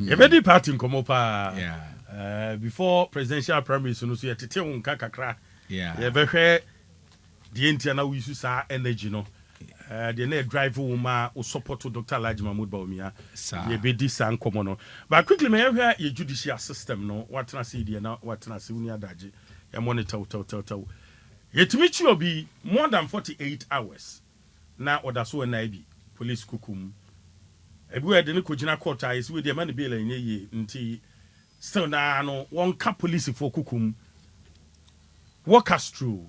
You ready party in Komopa? Yeah. Before presidential primaries, so you tete unka kakra. Yeah. You behwe the Indiana we use our energy no. The net drive woman or support to Dr. Elijah Mahmoud Baumia. You be this and common. But quickly, may I hear your judicial system? No, what can I see there now? What can I see when you're daji? You monitor, tell. Yet to meet you be more than 48 hours. Now, or that's when I be police kukum. Everywhere the Nikojina court is with the money bill in ye until still now no one cap police for kukum. Walk us through.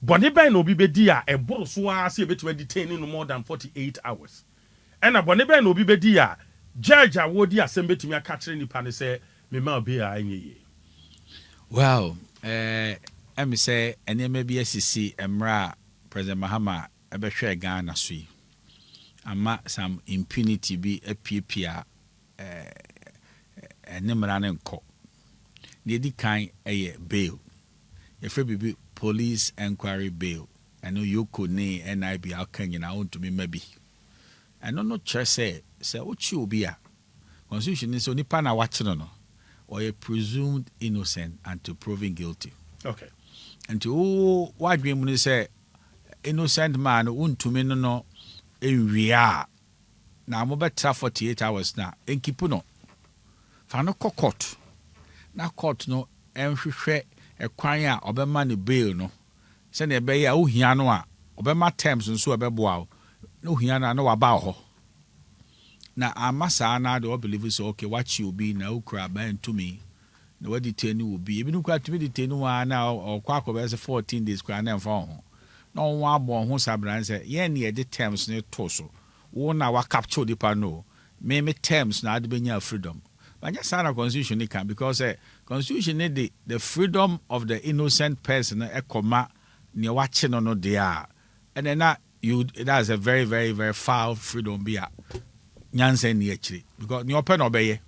But neba no be dia e boro so ase be to detain no more than 48 hours. And a boneba no be dia judge awodi asem betimi aka kire nipa ne se me ma obi a anyeye. Well, I say enema bi asisi emra President Mahama ebehwe Ghana so yi. Ama some impunity bi apiepia enemra ne nko. Ne di kan bail. If be police inquiry bail. I know you could ne NIB outcome you want to be maybe. I don't know church say what you be a constitution is only pana watching no or a presumed innocent and to proven guilty. Okay. And to what we say innocent man won't to me no in rea. Now I'm better 48 hours now. En keep no. For no court. Now court no enhwehwe ekwanya obema ne bail no se ne be ya ohia no a obema terms nso obeboa no ohia na waba ho na amasa na de believe so okay what you be na ukra ban to me na what detain will be even ukra to me detain wa na okwa akobese 14 days kwa na mfa ho no wa abo ho sabran se ye ne de terms ne to so wo na wa capture the pano me terms na ade benya freedom. But just sign a constitution can because constitution need the freedom of the innocent person a comma near watching or no there. And then that that's a very, very, very foul freedom be a nyansen actually. Because you open obey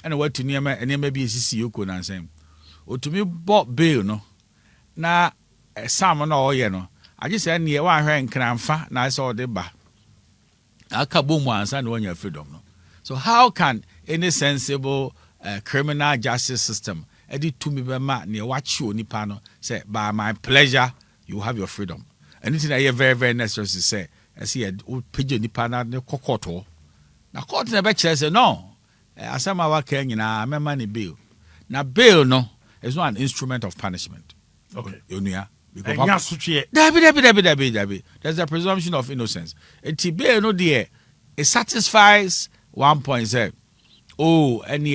and what to near me and maybe CC you could answer. Or to me bought bail no. Na salmon or no. I just said near one hand cramfa, na I saw the bar. I kaboom once and one your freedom no. So how can any sensible criminal justice system edit to me by near what you nipa no say by my pleasure you have your freedom. Anything I hear very, very necessary to say I see a pigeon nipa na ne kokoto. Na court na be say no. Asama wa ken na money bail. Na bail no is not an instrument of punishment. Okay. Because Dabi. There's a presumption of innocence. And bail no there it satisfies 1.0. Oh, and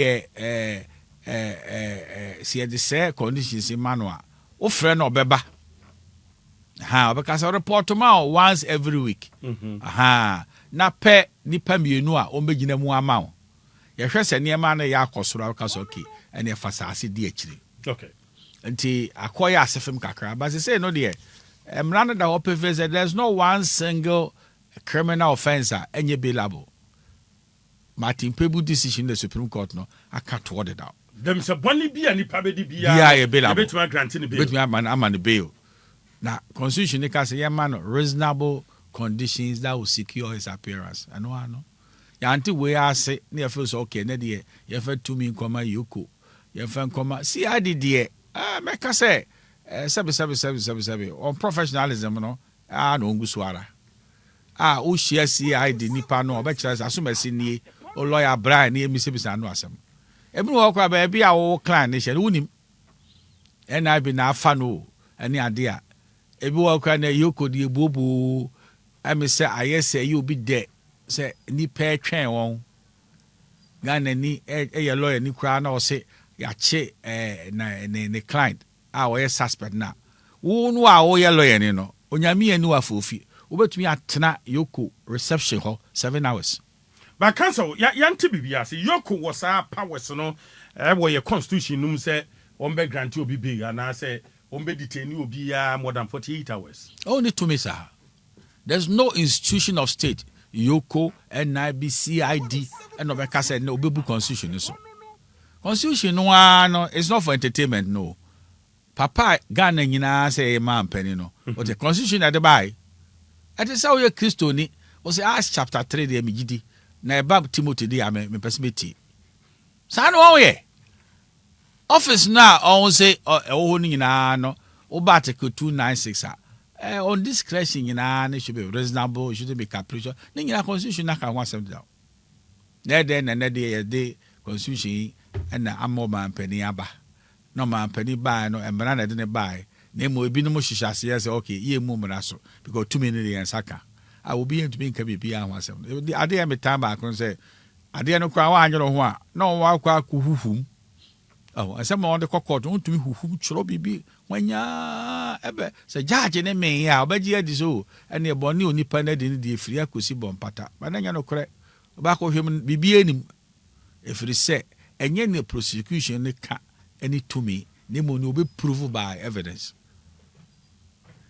see the say conditions in manual. Oh, friend or beba. Because I report tomorrow once every week. Na pe nipa mienu a ombegina mu amount. Ye hwese niema na ya akosoro akasoki and ye fasase di akiri. Okay. Nti akoya asefem kakra but say no there. Emrana da opefeze there's no one single criminal offense enye bailable. Martin Pebu decision in the Supreme Court no I can't word it out. Them say bonny be any pabedi be a bailable. Bet my granting bail. Bet me I'm on the bail. Now constitution they can say yeah man reasonable conditions that will secure his appearance. I know. Ya anti we are say near feels okay na dey you fit to me come yoko. You fit come see I did there. Make say 7 on professionalism no no nguswara. O share CID nipa no obekira asomasi nie o lawyer Brian nie misebisa no asem ebi no kwa ba bia wo client ne hye wonim ena bi na afa no ene ade a ebi wo kwa na yoko die bobo am say ayese you be there say nipa twen won Ghana ni e lawyer ni kra na o say ya che ne client wo ye suspect na wo no a wo ye lawyer ni no onyame anu afofi obetumi atena yoko reception ho 7 hours. But cancel yanti bibia say yoko was our powers no wo your constitution num say on be grant obi big and I say on be detain obi more than 48 hours. Only to me sir. There's no institution of state yoko NIB CID and obeka say no obebu constitution so. Constitution no it's not for entertainment no. Papa Ghana nyina say man penny no. But the constitution at the buy I just saw your Christo ni was Acts chapter 3 there migidi na eba Timothy di ame me pese beti sa no wo ye office na on say ho ni nyina no wo ba article 296 on discretion nyina ne should be reasonable, it should be capricious ni nyina constitution na ka ho asem down na de constitution na amo man pani aba no man pani ba no emra na de ne ba na mo ebi no mo hihase ya say okay ye mu mra so because too many dey saka I will be into being can be ho asem the ade me time back say ade no kwa wa anyo ho a no wa kwa kuhuhum oh asem on the court untumi huhum choro bibi wanya ebe say judge ne me ya obaji adi so ene boni onipa na de ne free akosi bompata ba na nya no kore ba ko hwem bibi anim efiri se enye ne prosecution ne ka any to me ne mo no be prove by evidence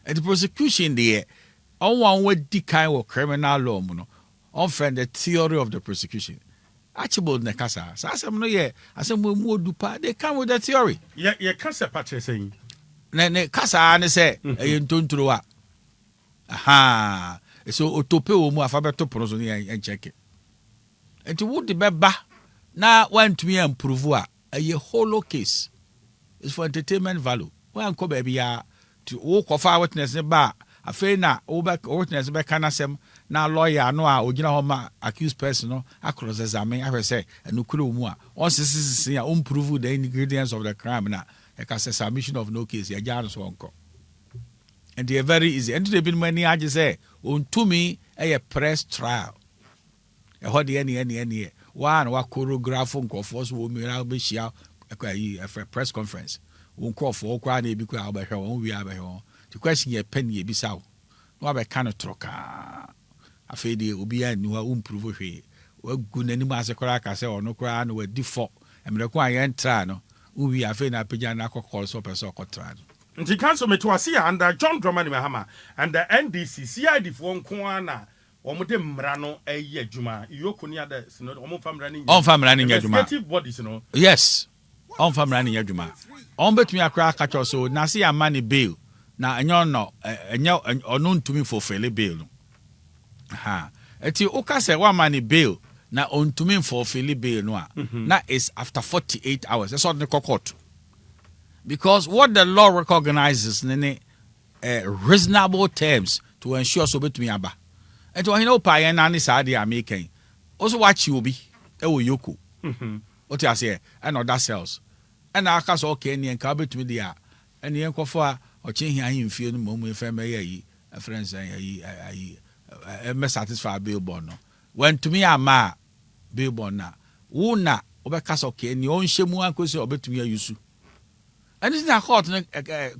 and the prosecution there on one way di kind of criminal law no on friend the theory of the prosecution Archibald ne kasa sa asem no ye asem mo odupa they come with the theory ye kasa patre saying ne kasa ne say e ntontro a aha so otope wo mu afa beto pono so ne en check enti wo de beba na want me improve a hollow case is for entertainment value wan ko ba bia to wo kofa witness ne ba afei na wo ba witness be kana sem na lawyer no a ogina ho ma accused person no across examine I say enukuru mu a on sisi a improve the ingredients of the crime na e ka say submission of no case ya ja so onko and they are very easy and they been many age say on to me a press trial e ho de any one wa choreograph nkofo so wo mira be shia a press conference won nkofo kwa na ebi kwa obehwe won wi abehwe the question ye pen ye bisaw no abe kan troka afei de obi a ni wa improve hwe wa gu nani ma sekora ka se ono kra na wa difo emre ko ayen tra no uwi afei na pagya na akokol so person akotra no nti council metwase under John Dramani Mahama and the NDC CID fo nko na omo de mra no eye adwuma iyoko ni ada sino omo famra ni on famra ni adwuma executive bodies no yes on famra ni adwuma on betumi akra akacho so na se amani bail na enyo no enyo ono ntumi fulfill bail no aha eti oka se wa mani bail na ontumi fulfill bail no a na is after 48 hours that's what the court because what the law recognizes in reasonable terms to ensure so betumi aba eti o hina opa yen na ni sa de american also watch you be e wo yoko what you say and other cells and aka so okay ni enka betumi de a eni enkofo a oche hia himfie no mo efe me yi friends ayi me satisfy billboard no when to me ama billboard na wo na obeka so okay ni on hyemu ankosi obetumi ayusu and this na court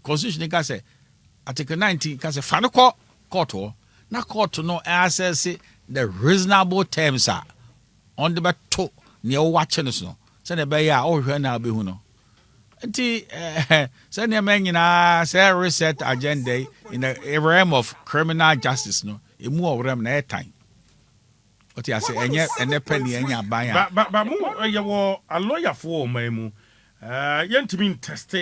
constitution ka say article 19 ka say fa no court na court no access the reasonable terms are on the beto ne o watch no so say na be ya o hwe na be hu no nti say na men nyina say reset agenda in the realm of criminal justice no emu o realm na time what you say enye penny enya ban ba mu ye wo a lawyer for mamu yentimi test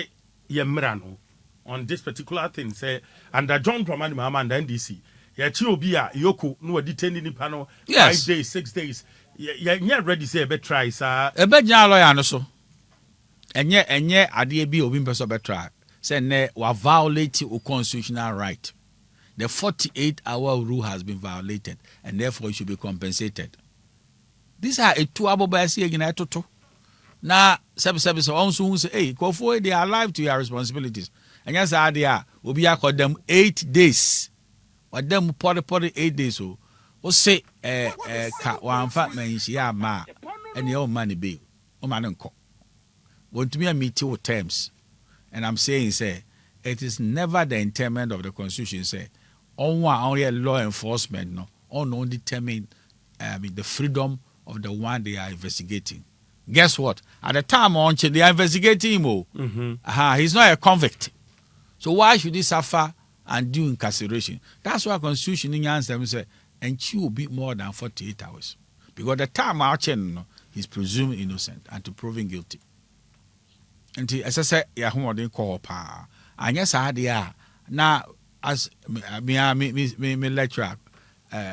ye mra no on this particular thing say under John Dramani Mahama and NDC ya chi obi a yoko no detain nipa no 5 days 6 days ye ready say be try sa e be jan lawyer no so enye ade bi obi mpeso be try say ne wa violate o constitutional right. The 48-hour rule has been violated and therefore it should be compensated. These are a two abobasi again toto. Na sebe also say hey go for they are alive to your responsibilities. And yes idea will be accord them 8 days. Or them 8 days so. O say ka wan fat man ya ma and your money bill. O man nko. Want to me a meet your terms. And I'm saying say it is never the intent of the constitution say only law enforcement no on determine the freedom of the one they are investigating. Guess what? At the time on they are investigating him. He's not a convict. So why should he suffer and do incarceration? That's why constitution in answer say and she will be more than 48 hours. Because the time out he's presumed innocent and to proven guilty. And as I said, didn't call pa. And yes, I had now as me lecturer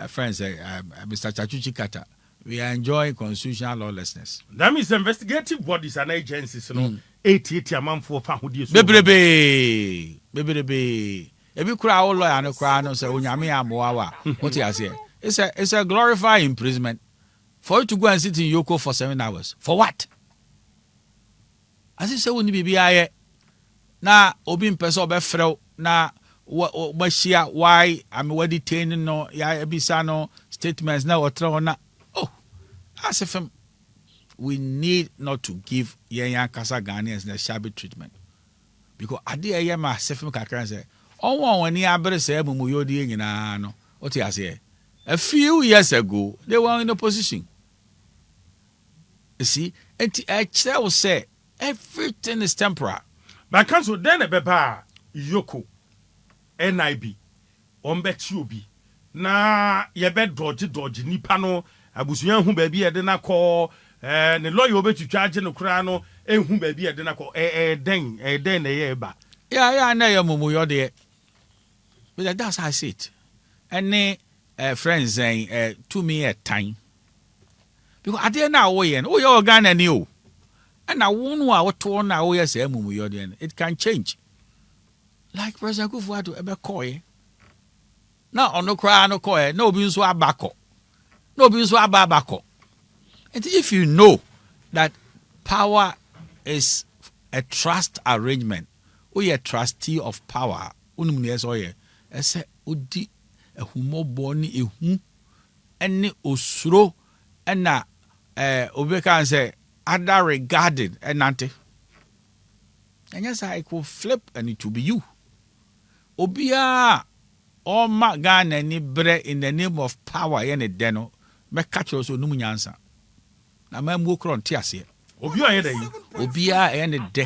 friends Mr. Chachuchi Kata we are enjoying constitutional lawlessness. That means investigative bodies and agencies, you know, 88 a month for Fahudi. Bebrebe. Ebi kura o lawyer no kura no say onyame amoawa. What you say? It's a glorified imprisonment for you to go and sit in Yoko for 7 hours. For what? As you say woni bibia ye na obi mpese obefrɛ na washia why I'm detaining no ya ebisa no statements na otra na. Oh, as if we need not to give young Kasa Ghanaians the shabby treatment. Because I did a ma sefim kakran say, oh, when you are say mumuyodi no. What you say? A few years ago, they were in opposition. You see, and I will say everything is temporary. But council then a beba Yoko NIB Ombetubi na yebe dodge nipa no abusuan hu baby e de na call the lawyer obetu charge no kra no ehu baby e de na call den na ye ba yeah na ya mumu yo de but that's how I see it. Any friends saying to me at time because I didn't know we your Ghana new and I won't know what to na we say mumu yo de it can change like President Kufuor ebe koy na ono kra no koy no bi nso abako no bi nso ababako. And if you know that power is a trust arrangement, or you're a trustee of power, I say, Udi, a humo boni, a hum, and osro, and na, Obeka say, other regarded, and ante. And yes, I could flip and it will be you. Obia, all my gun and bre in the name of power, and a deno, me catch also no answer. Na mamu kron ti ase obi o ye dey obi a e ne de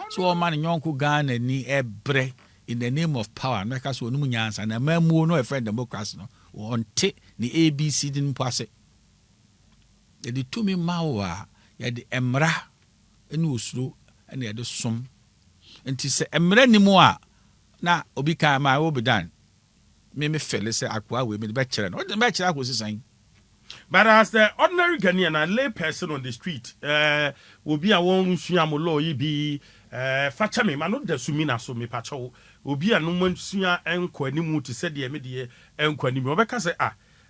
so o man nyonko Ghana ni ebre in the name of power make so onum nyansa na mamu no e friend democracy no onte ni ABC din pase e di tumi mawa ye de emra ene osuro ene ye de som enti se emra ni mu a na obi kan ma obi dan me fele se akwa we me be kire no o de be kire akosi san. But as the ordinary Ghanaian and lay person on the street, will be a one suamolo be Fachame, man, not the Sumina so me pacho, will be a no suya and quanimu to say the immediate and quanimu. Because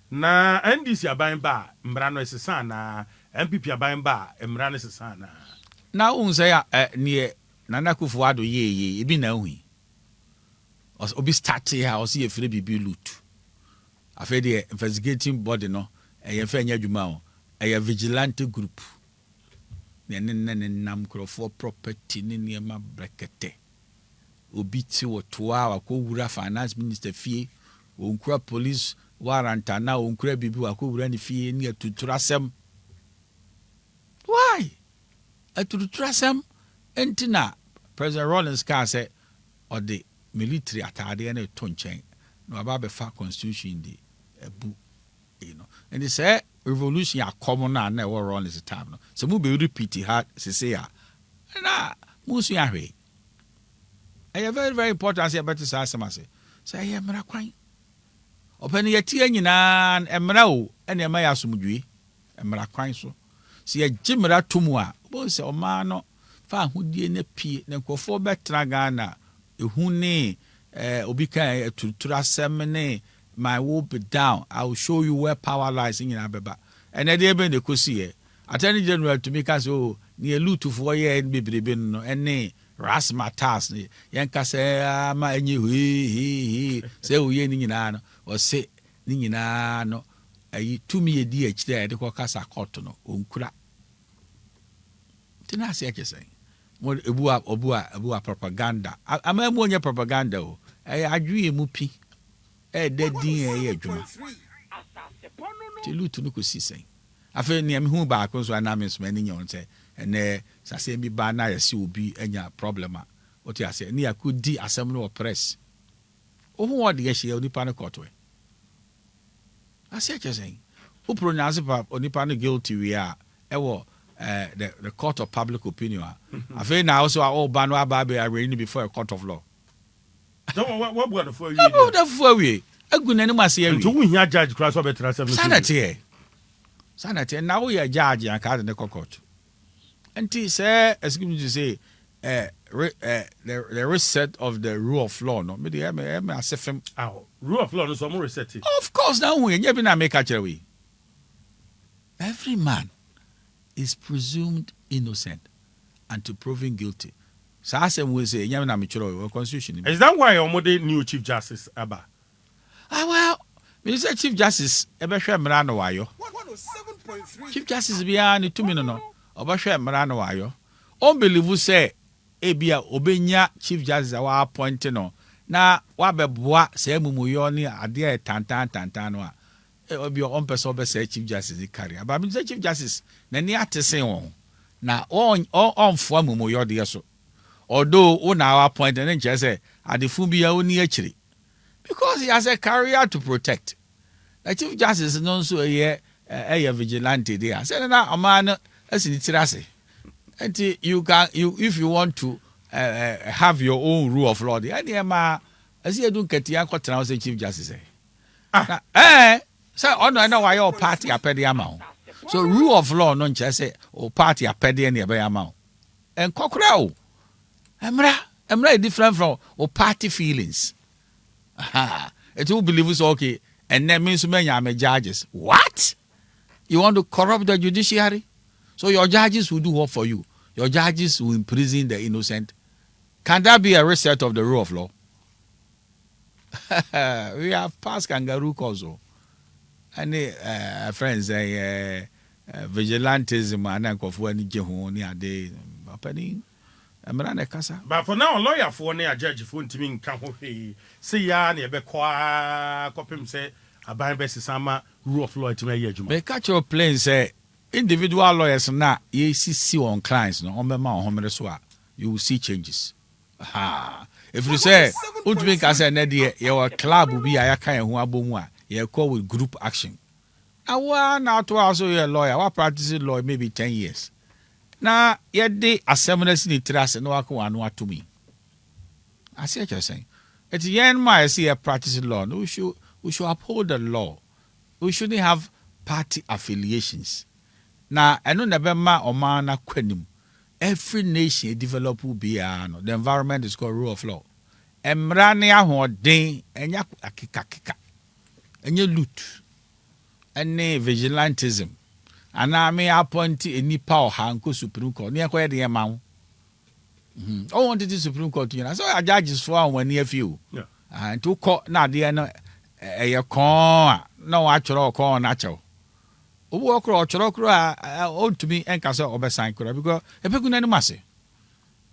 na and this ya buying bar, Mbrano is a son, MPP are buying bar, Mbrano is a son. Now, say near Nana Kufuor ye be now we. Or be starting here or see a free be loot. I've had the investigating body no. A fenya juma a vigilante group. Nam for property near brekete. Obiti or 2 hour co finance minister fee, unkra police warrant and now unkra bibu a co run fee near to Trasem. Why? To Trasem entina President Rollins car said or the military attire and a ton chain. No about the far constitution in the book. You know, and they say revolution are common and never run is time. So we be repeat it say ya. Na musu ya hwe. I very very important say about this say. Say ya mra kwan. Open ye tie nyina emra o ene ma ya somdwe. Emra kwan so. Se ya gimra tomu a, bo se o ma no fa hodie na pie na nkofo betra Ghana ehu ne obi kan tutura semne. My will be down. I will show you where power lies in Abeba. And then they been the Kusi. Attorney General to make us near Lutu for ye and be no any Rasmatas. Yanka say, my he say, we Ninano or say Ninano. To me a DH there, the Cocasa Cottono, Unkra. Didn't say, what Abua propaganda. I'm a more propaganda. I agree, Mupi. Dead din adwuma ti lutu no ko sisen afa ni am hu ba ko so anamis mani nyon se ene sase bi ba na yesi obi anya problema o ti ase ni akudi asem no press o hu wode ye hye onipa no court we ase chesen o pronounce pa onipa no guilty we a ewo the court of public opinion afa na also all ba no aba be arraign before a court of law. What the for you? The for we. A good name was here. To win your judge class of a Sanity, and now we are judge and card in the cockot. And he said, excuse me to say, the reset of the rule of law. No, maybe I say, rule of law is some more reset. Of course, now we never make a way. Every man is presumed innocent until proven guilty. So I say, we say, Yamina Mitchell, Constitution. Is that why your new Chief Justice Abba? Well, Mr. Chief Justice, Ebesha Marano Wayo. Chief Justice Biani 2 minutes. Obasha Marano Wayo. Unbelievable say, Ebia Obenya Chief Justice our appointed no. Na wabeboa say mumuyoni adia tantanwa. It will be your own person say Chief Justice carry. But Mr. Chief Justice, na ni ate say won. Na on for mumuyo de so. Although on our appointed and just say adifubia oni achiri. Because he has a career to protect. The Chief Justice is not so a vigilante there. Say na a man as in Tirase. And you can if you want to have your own rule of law, the idea ma as you don't get your quarter say Chief Justice. So I know why your party are pay the amount. So rule of law non just say or party are pay the amount. And cockerel. Emra different from or party feelings. It will believe it's okay, and that means many are judges. What? You want to corrupt the judiciary? So your judges will do what for you? Your judges will imprison the innocent. Can that be a reset of the rule of law? We have passed kangaroo also. And friends, vigilantism and any jehoni are they happening? But for now, lawyer for near judge for Timing Campo, say ya near Bequa, copy say, a bind best summer rule of law to my age. They catch your plane say, individual lawyers na ye see on clients, no, on my mouth, you will see changes. If you say, would make us an idea, your club will be a kind of one, you call with group action. Now, to also a lawyer, what practicing law maybe 10 years. Na yede assemblies ni trust no akwa to me. I see what you're saying. It's yen my see a practicing law. No, we should uphold the law. We shouldn't have party affiliations. Na eno nebema oma na kwenim. Every nation develop will be the environment is called rule of law. Emrane ahoden enya akika. Enye loot. Ene vigilantism. And I may appoint a nipa or hanko Supreme Court. Near where the amount. Oh, wanted the Supreme Court. You know, so our judges for 1 year few. Yeah. And to court now, dear, no, a corn, no actual corn natural. Oh, walk or chorokra, old to me and castle over Sankura because a pecuniary massy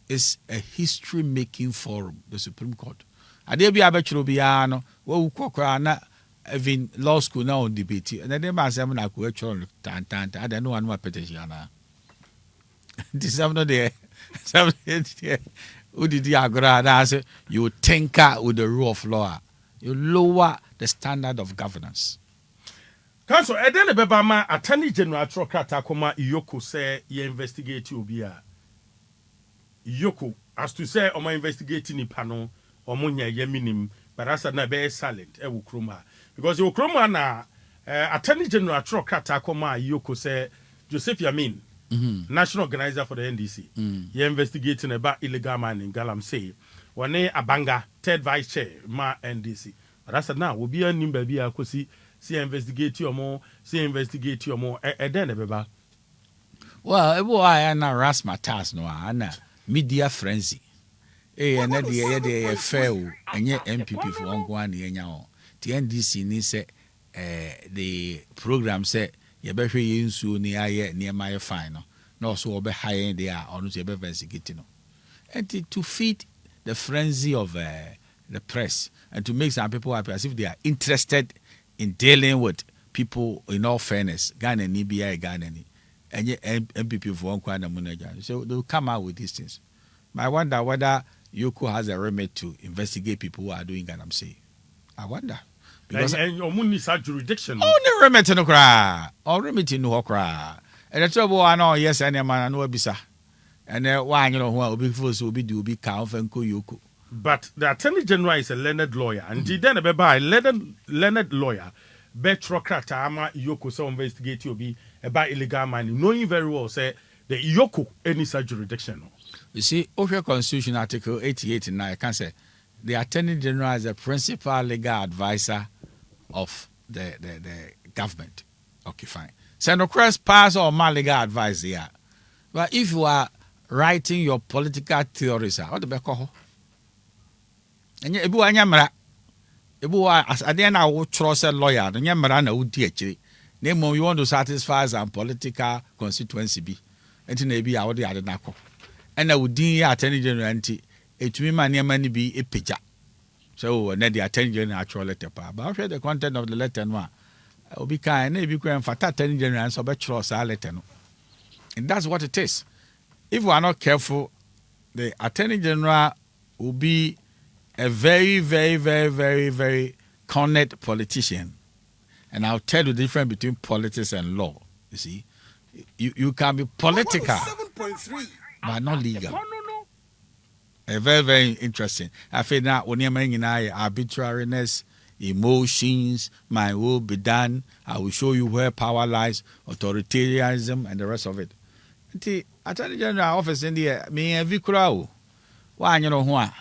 is a history making forum, the Supreme Court. I dare be a bachelor biano, well, Cochrana. Even law school now debate, and then my seven I could tan. I don't know one petition. This is not there. Who did you agree? You tinker with the rule of law, you lower the standard of governance. Council, Edele Bebama, Attorney General Trokata Koma Iyoko say you investigate you be Iyoko, as to say, my investigating panel, or Munya Yeminim, but as a be silent, Kroma. Because you Kroma na Attorney General Trokata Koma Iyoko say Joseph Yamin, national organizer for the NDC, you investigating about illegal mining, Galam say, one Abanga, third vice chair, ma NDC. But as now will be a nimble be a see investigate your more, then beba. Well, I ras my task no ana media frenzy. And that the fail and yet MPP for 1 year now. The NDC ni say the program say you better use near my final. No, so be high there on the investigating. And to feed the frenzy of the press and to make some people happy as if they are interested in dealing with people in all fairness, Ghana, EBI, Ghana, and yet MPP for 1 quarter. So they'll come out with these things. But I wonder whether Yoko has a remedy to investigate people who are doing Ghana. I wonder. Because and your moon is a jurisdiction. Oh, the remedy no cry. Or remedy no cry. And the trouble I know, yes, any man I know bisa. And why you know who will be forced to be count and Yoko. But the Attorney General is a learned lawyer, and then a learned lawyer. betro krata ama Iyoko so investigate obi about illegal mining, knowing very well say the Iyoko any such jurisdiction. You see, Osha Constitution Article 88 and I can say the Attorney General is the principal legal advisor of the government. Okay, fine. So no cross pass or my legal advice here. But if you are writing your political theories, what the beko? And you ebu anyamra. Ebu as at the end I would trust a lawyer. The nyamra na udi actually. Name you want to satisfy some political constituency be. And to be out the other nako. And I would deem Attorney General anti it me man money be a picture. So then the Attorney General actual letter. But I'll share the content of the letter and one. I will be kind, maybe going for Attorney General and so bet our letter. And that's what it is. If we are not careful, the Attorney General will be a very, very, very, very, very cornered politician. And I'll tell you the difference between politics and law. You see, you can be political, but not legal. Very, very interesting. I feel that when you're making arbitrariness, emotions, my will be done. I will show you where power lies, authoritarianism, and the rest of it. The Attorney General office in the me every crowd. Why you know why?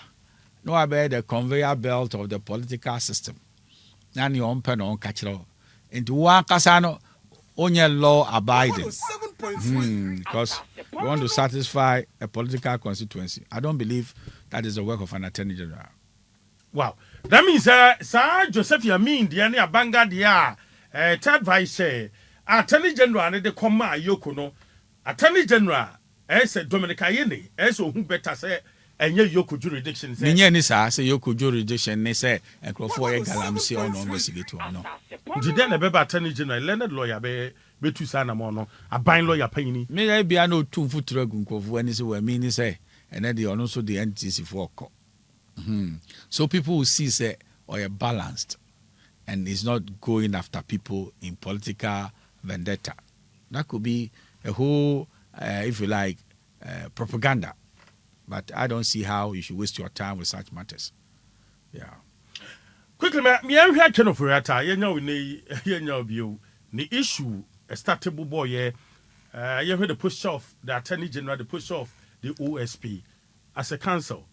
No about the conveyor belt of the political system. Now you own pen on catch law. Into one casano only law abiding. Because you want to satisfy a political constituency. I don't believe that is the work of an Attorney General. Wow. That means Sir Joseph Yamin, the any abanga dia third vice Attorney General and the Koma Yoko no. Attorney General said Dominic Ayine so who better say and Yoko jurisdiction. Ninya ni sa say Yoko jurisdiction ne say enkrofo ye galamsi on investigate no. Did then be Attorney General learned lawyer be tu sana mo no aban lawyer panini. Me bia no tu futuro gunkofo ani say we mean say and then the also the entities for ko. So people will see say or you're balanced and is not going after people in political vendetta. That could be a whole, if you like, propaganda. But I don't see how you should waste your time with such matters. Yeah. Quickly, me I hear kind of rata. You know, the issue a startable boy. You heard the push off the Attorney General, the push off the OSP as a council.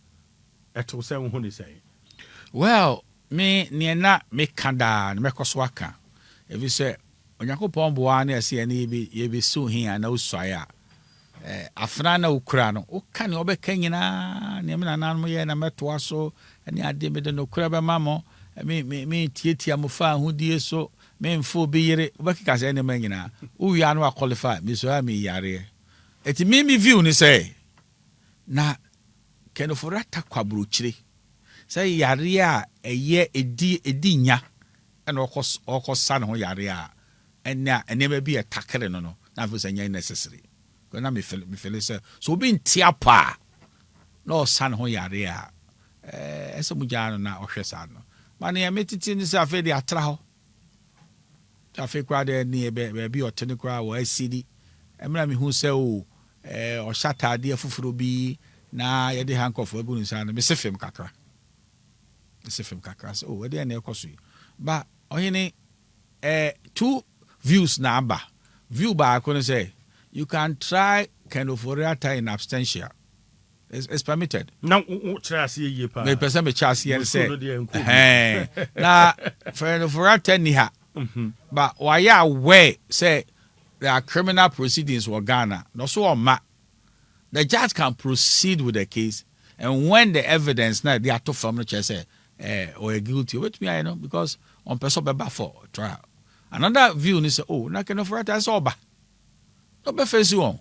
Well, me niena me kanda me koswaka. If you say Onyankopon boa na se ani ye be so hia na usua afra na ukura no o ka ne obeka nyina ne me nanan ye na metoa so ani ade me de no kura be mamo me tietia mo fa hudie so me mfo be yire obeka se ne ma nyina u ya no qualify me so am yare eti me view ni say na keno forata kwabrochire say yare a eye edi nya and okosa ne ho yare a enya enema bi atakere no na for say nya necessary because na me feel say so be ntiapa no osa ne ho yare a ese muja no na ohwesa no man ya metiti ni say afi de atra ho afi kwa de ni be otene kwa wo asidi emra me hu say o shata de afufuro bi na ye de handcuff agu nsa na me se fem kakra so we dey na ekoso ba ohene two views na aba view ba ko say you can try kind of orata in absentia it's permitted now try see ye pa me person me chance here say na for orata ni ha but why ya we say there are criminal proceedings in Ghana no so ma the judge can proceed with the case, and when the evidence now they are to from the church say or guilty, wait me I know because on person be for trial. Another view is oh na can for that sober. No be face you on.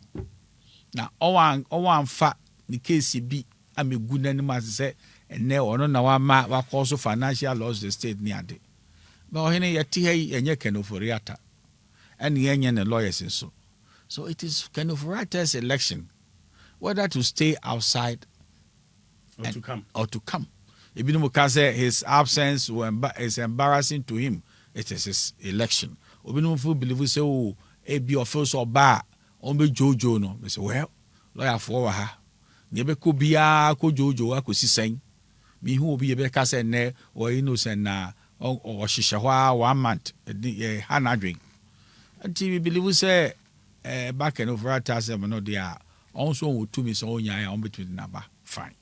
Now one fa the case be am a good animal say and ne or no na wa ma wa cause financial loss the state near de. But when you tie and you can for reata and the lawyers and so it is kind of writers election. Whether to stay outside or to come. Ibn can say his absence is embarrassing to him. It is his election. Ibn believe say oh a be official or bar on be Jojo no. They say well lawyer for her. Nebe ko bia ko Jojo ko si sen. Me who be be ka say ne or innocent na or Shishawa 1 month, Hanadring. Until we believe say back and over at us, no, they are also to me so on between number. Fine.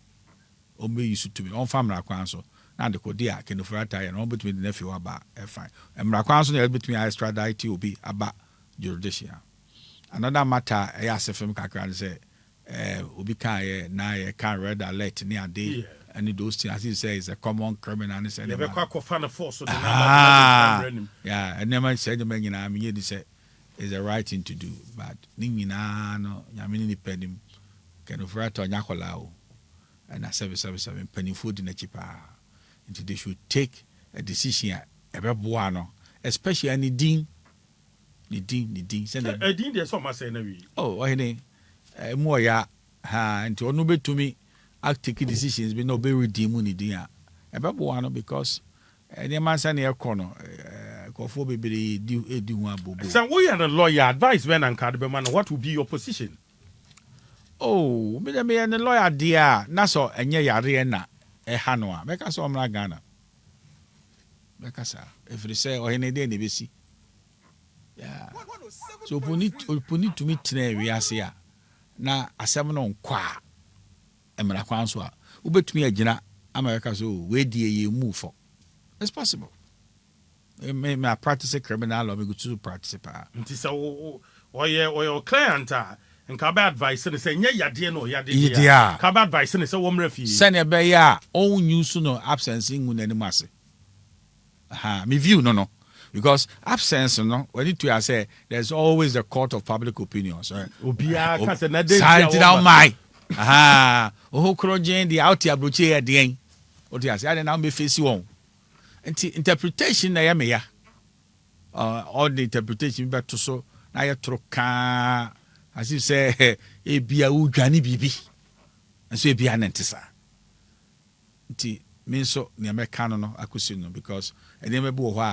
Ombe used to be on family council. Now the Kodia can over at and on between the nephew about fine. And Mrakwanso between extradite will be about Judicial. Another matter, I asked him Kakran say, Ubika na can red alert near day. And those things, as you say, is a common criminal. And say, never quite fan of force. Yeah, and never said the man, I mean, you say, is the right thing to do. But Nimina, no, Yamini Pedim can over to Yakolao and a 777 penny food in a cheaper. Until they should take a decision, especially any dean. The dean, send a dean, there's so much energy. Oh, any more ya, and to no to me. I take decisions, but no be redeeming the dear. Because any man send a corner, go baby do one boo. So we are the lawyer advice when and Cardberman, what would be your position? Oh, me and the lawyer dear, Nassau and ye arena, a Hanoa, make us on Ghana. Make us, if they say or any day, they see. Yeah. So, put to meet today, we are here. Now, a 7 on qua. Emrakwanso a ubetumi agina America so we die you move for. It's possible. Me practice criminal law, me go to practice pa. Nti so or your client and ka ba advice and say nya yade no yade ya. Ka ba advice and say wo mrafi. Send e be ya own use no absence in anim ase. Me view no. Because absence, no, when it to say there's always the court of public opinion. So Obia ka say na dey down my oh, Crojan, the out here, Bruce, at the end. What I said, now be facing one. And interpretation, I am here. All the interpretation, but to so, now you troca, as you say, a be a Ugani bibi. And so be an antissa. Means so, the American, I could see no, because I never bore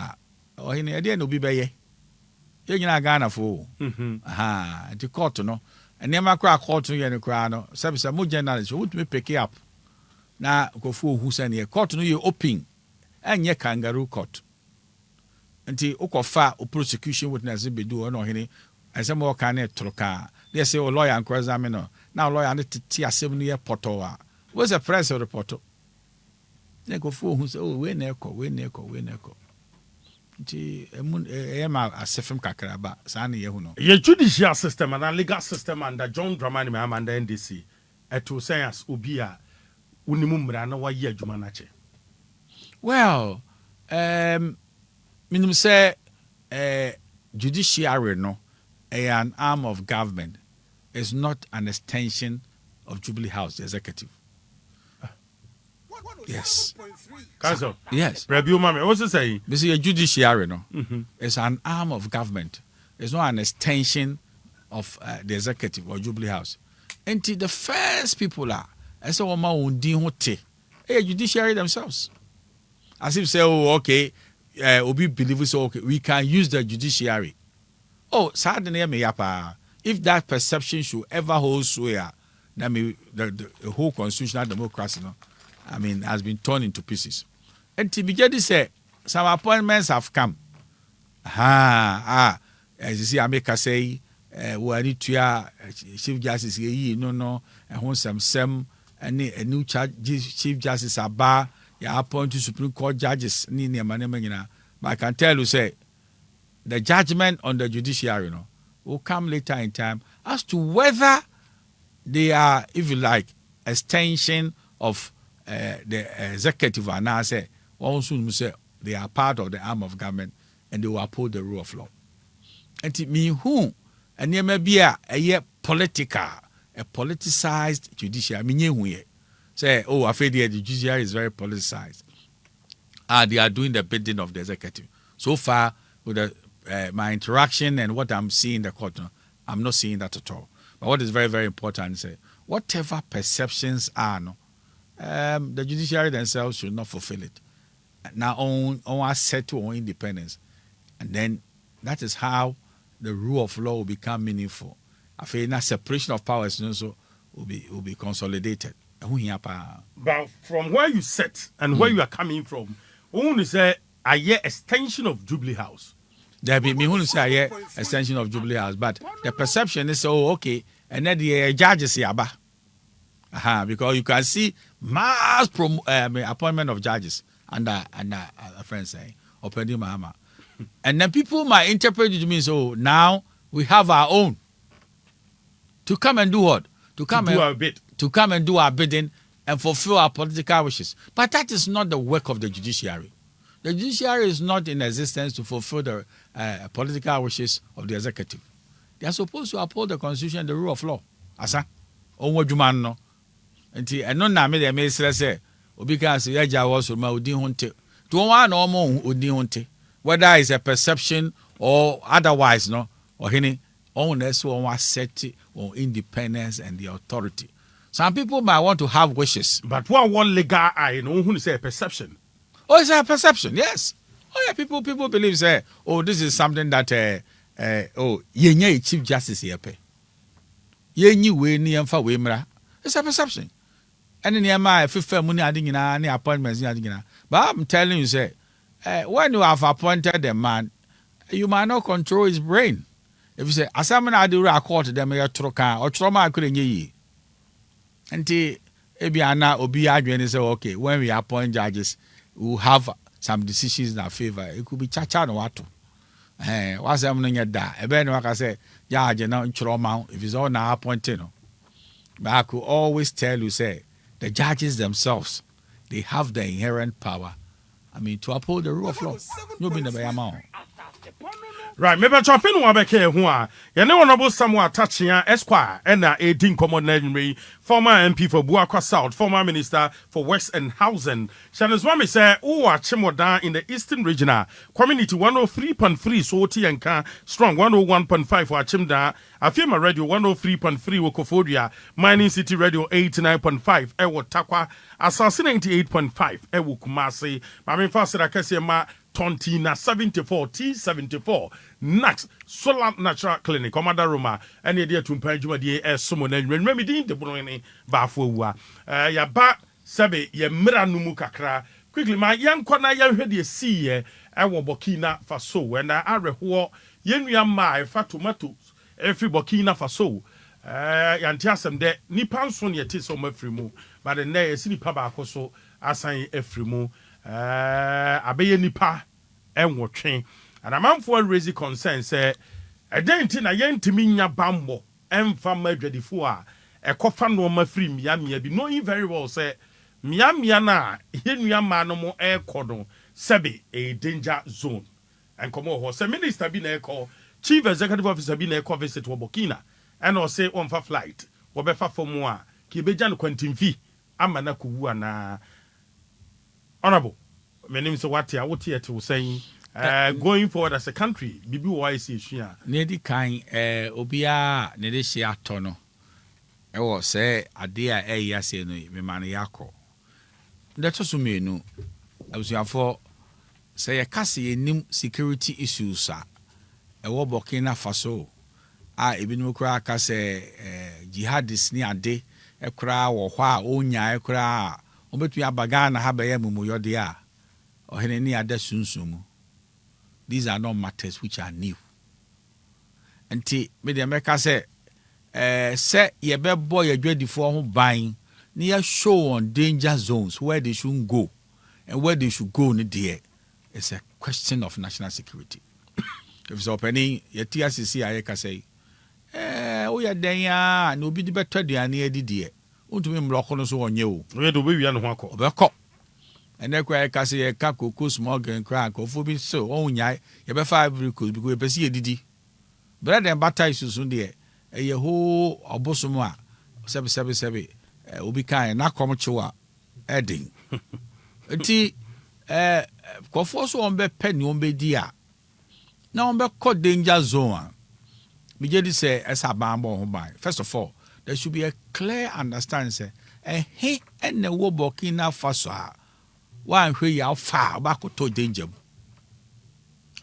or in the idea no be by ye. You're not Ghana for. The court, no. And never crack hot to you and cry. No, service a more journalist would me pick up. Now, go for who send ye court no you open and ye kangaroo court. Until Okofa or prosecution witness be do or no any, and some more can it troca. They say, oh, lawyer and cross examiner. Now, lawyer and tia 7 year potoa. What's a press reporter? They go for who say, oh, we neco. A Sefim Kakaraba, Sani Yahuno. Your judicial system and legal system under John Dramani Maham and the NDC. To say as Ubia Unimumra no wa year Jumanache. Well, minimum say judiciary no an arm of government is not an extension of Jubilee House, the executive. Yes. Council. Yes. Review Mami, what's it saying? This is a judiciary, no? It's an arm of government. It's not an extension of the executive or Jubilee House. And the first people are, as a woman who didn't judiciary themselves. As if say, oh, okay, Obi believers, okay, we can use the judiciary. Oh, sadly, if that perception should ever hold sway, then the whole constitutional democracy, no, I mean, has been torn into pieces. And Tibijedi said, some appointments have come. As you see, America say, we need to Chief Justice, no, and want some, and a new Chief Justice Aba, you appoint to Supreme Court judges, but I can tell you, say, the judgment on the judiciary, will come later in time as to whether they are, if you like, extension of the executive, and I say, also say they are part of the arm of government and they will uphold the rule of law. And it means who? And there may be a political, a politicized judiciary. I mean, you say, oh, I feel the judiciary is very politicized. They are doing the bidding of the executive. So far, with my interaction and what I'm seeing in the court, I'm not seeing that at all. But what is very, very important is whatever perceptions are, the judiciary themselves should not fulfill it. Now, on set to own independence. And then that is how the rule of law will become meaningful. I feel that separation of powers also will be consolidated. But from where you sit and where you are coming from, only say aye extension of Jubilee House. There be me who say extension of Jubilee House, but the perception is okay, and then the judges yaba. Because you can see mass appointment of judges under a friend saying opening Mahama. And then people might interpret it to mean so now we have our own to come and do what? To come and do our bidding and fulfill our political wishes. But that is not the work of the judiciary. The judiciary is not in existence to fulfill the political wishes of the executive. They are supposed to uphold the constitution and the rule of law. Asa, onwo dwuma no. Nti eno na me de me say obi kan say yaja wo so ma odi honte. To one no mo odi honte. Whether it's a perception or otherwise no or hini on us one set on independence and the authority. Some people might want to have wishes. But one legal eye no who say a perception. Oh, it's a perception, yes. Oh yeah, people believe say, oh, this is something that yenye chief justice here pay. Yenye we ni amfa we mra. It's a perception. And in the my fifa money adingina any appointments adingina. But I'm telling you, say, when you have appointed a man, you might not control his brain. If you say, asamana do record them your troka or trauma couldn't ye. Until Ebiana Obi Adrian say, okay, when we appoint judges, we have some decisions in our favor. It could be chacha no watu. What's happening at that? Even like I say, judge now in trauma, if it's all now appointed. But I could always tell you, say, the judges themselves, they have the inherent power. I mean, to uphold the rule of law. You'll be the amount. Right, maybe chopping one back here. You know, honorable Samuel Touching Esquire and 18 common legendary former MP for Buakwa South, former minister for West and Housing. Shannon Swami say, oh, Chimoda in the Eastern Regional Community 103.3 Soti and Ka strong 101.5 for Chimda. Afima Radio 103.3 Wokofodia, Mining City Radio 89.5 Ewo Takwa, Assassin 98.5 Ewo Kumasi. Mami Fasira Kasema Tontina 74 T74 Nax Solar Natural Clinic Commander Roma and the Tumpa Juma de Summon and Remedy the Bruni Bafua. Ya ba Sabe ye Mira Numu Kakra. Quickly, my young corner ya heard ye see ye Ewo Burkina Faso and I reho Yenria Mai Fatumatus. Every Burkina Faso, Yantiasam de Nipanson yet is on Mefrimu, but the nay city pabacoso, assign Efrimu, Abe Nipa, and watching. And a man for raising concern, say, a dentin a yen to minya bambo, and from Madrid for a coffin no Mefri, Miami, be knowing very well, say, Miamiana, Henry man no more air cordon, Sabi, a danger zone. And come on, horse, a minister been a call. Chief Executive Officer been a visit to Burkina and or say on for flight or befa for more Kibejan Quentin fee Amanaku na honorable. My name is Wati. I would here to saying going forward as a country, BBYC Nedi kind Obia Nedeshia Tono. I will say Adia Yaseno, Memaniako. That was me no. I was for say a cassie nim security issues, sir. Ewo Burkina Faso ebinu kura ka se jihadist ni ade ekura wo hwa onya ekura obetu abaga na ha be mumoyo de a ohene ni ade sunsumu. These are not matters which are new. Enti me de meka se ye be boy adwadifo ho ban ni ya show on danger zones where they shouldn't go and where they should go ni there. It's a question of national security. If it's opening, your TSC, I can say, oh, yeah, then no be the better than the idea. Want to be blocked so on you. We do be on one call. And then I can say a caco, smog and crack, or for me so, oh, yeah, you have 5 recruits because we see a diddy. Bread and butter is soon there. A whole or bosomoa, 777, will be kind, not come to adding. Tea, Cofoso on be penny on be dear. Now, I'm called danger zone. Me just say as a bambo by. First of all, there should be a clear understanding. Say, he and the war Burkina Faso. One where you are far back to danger.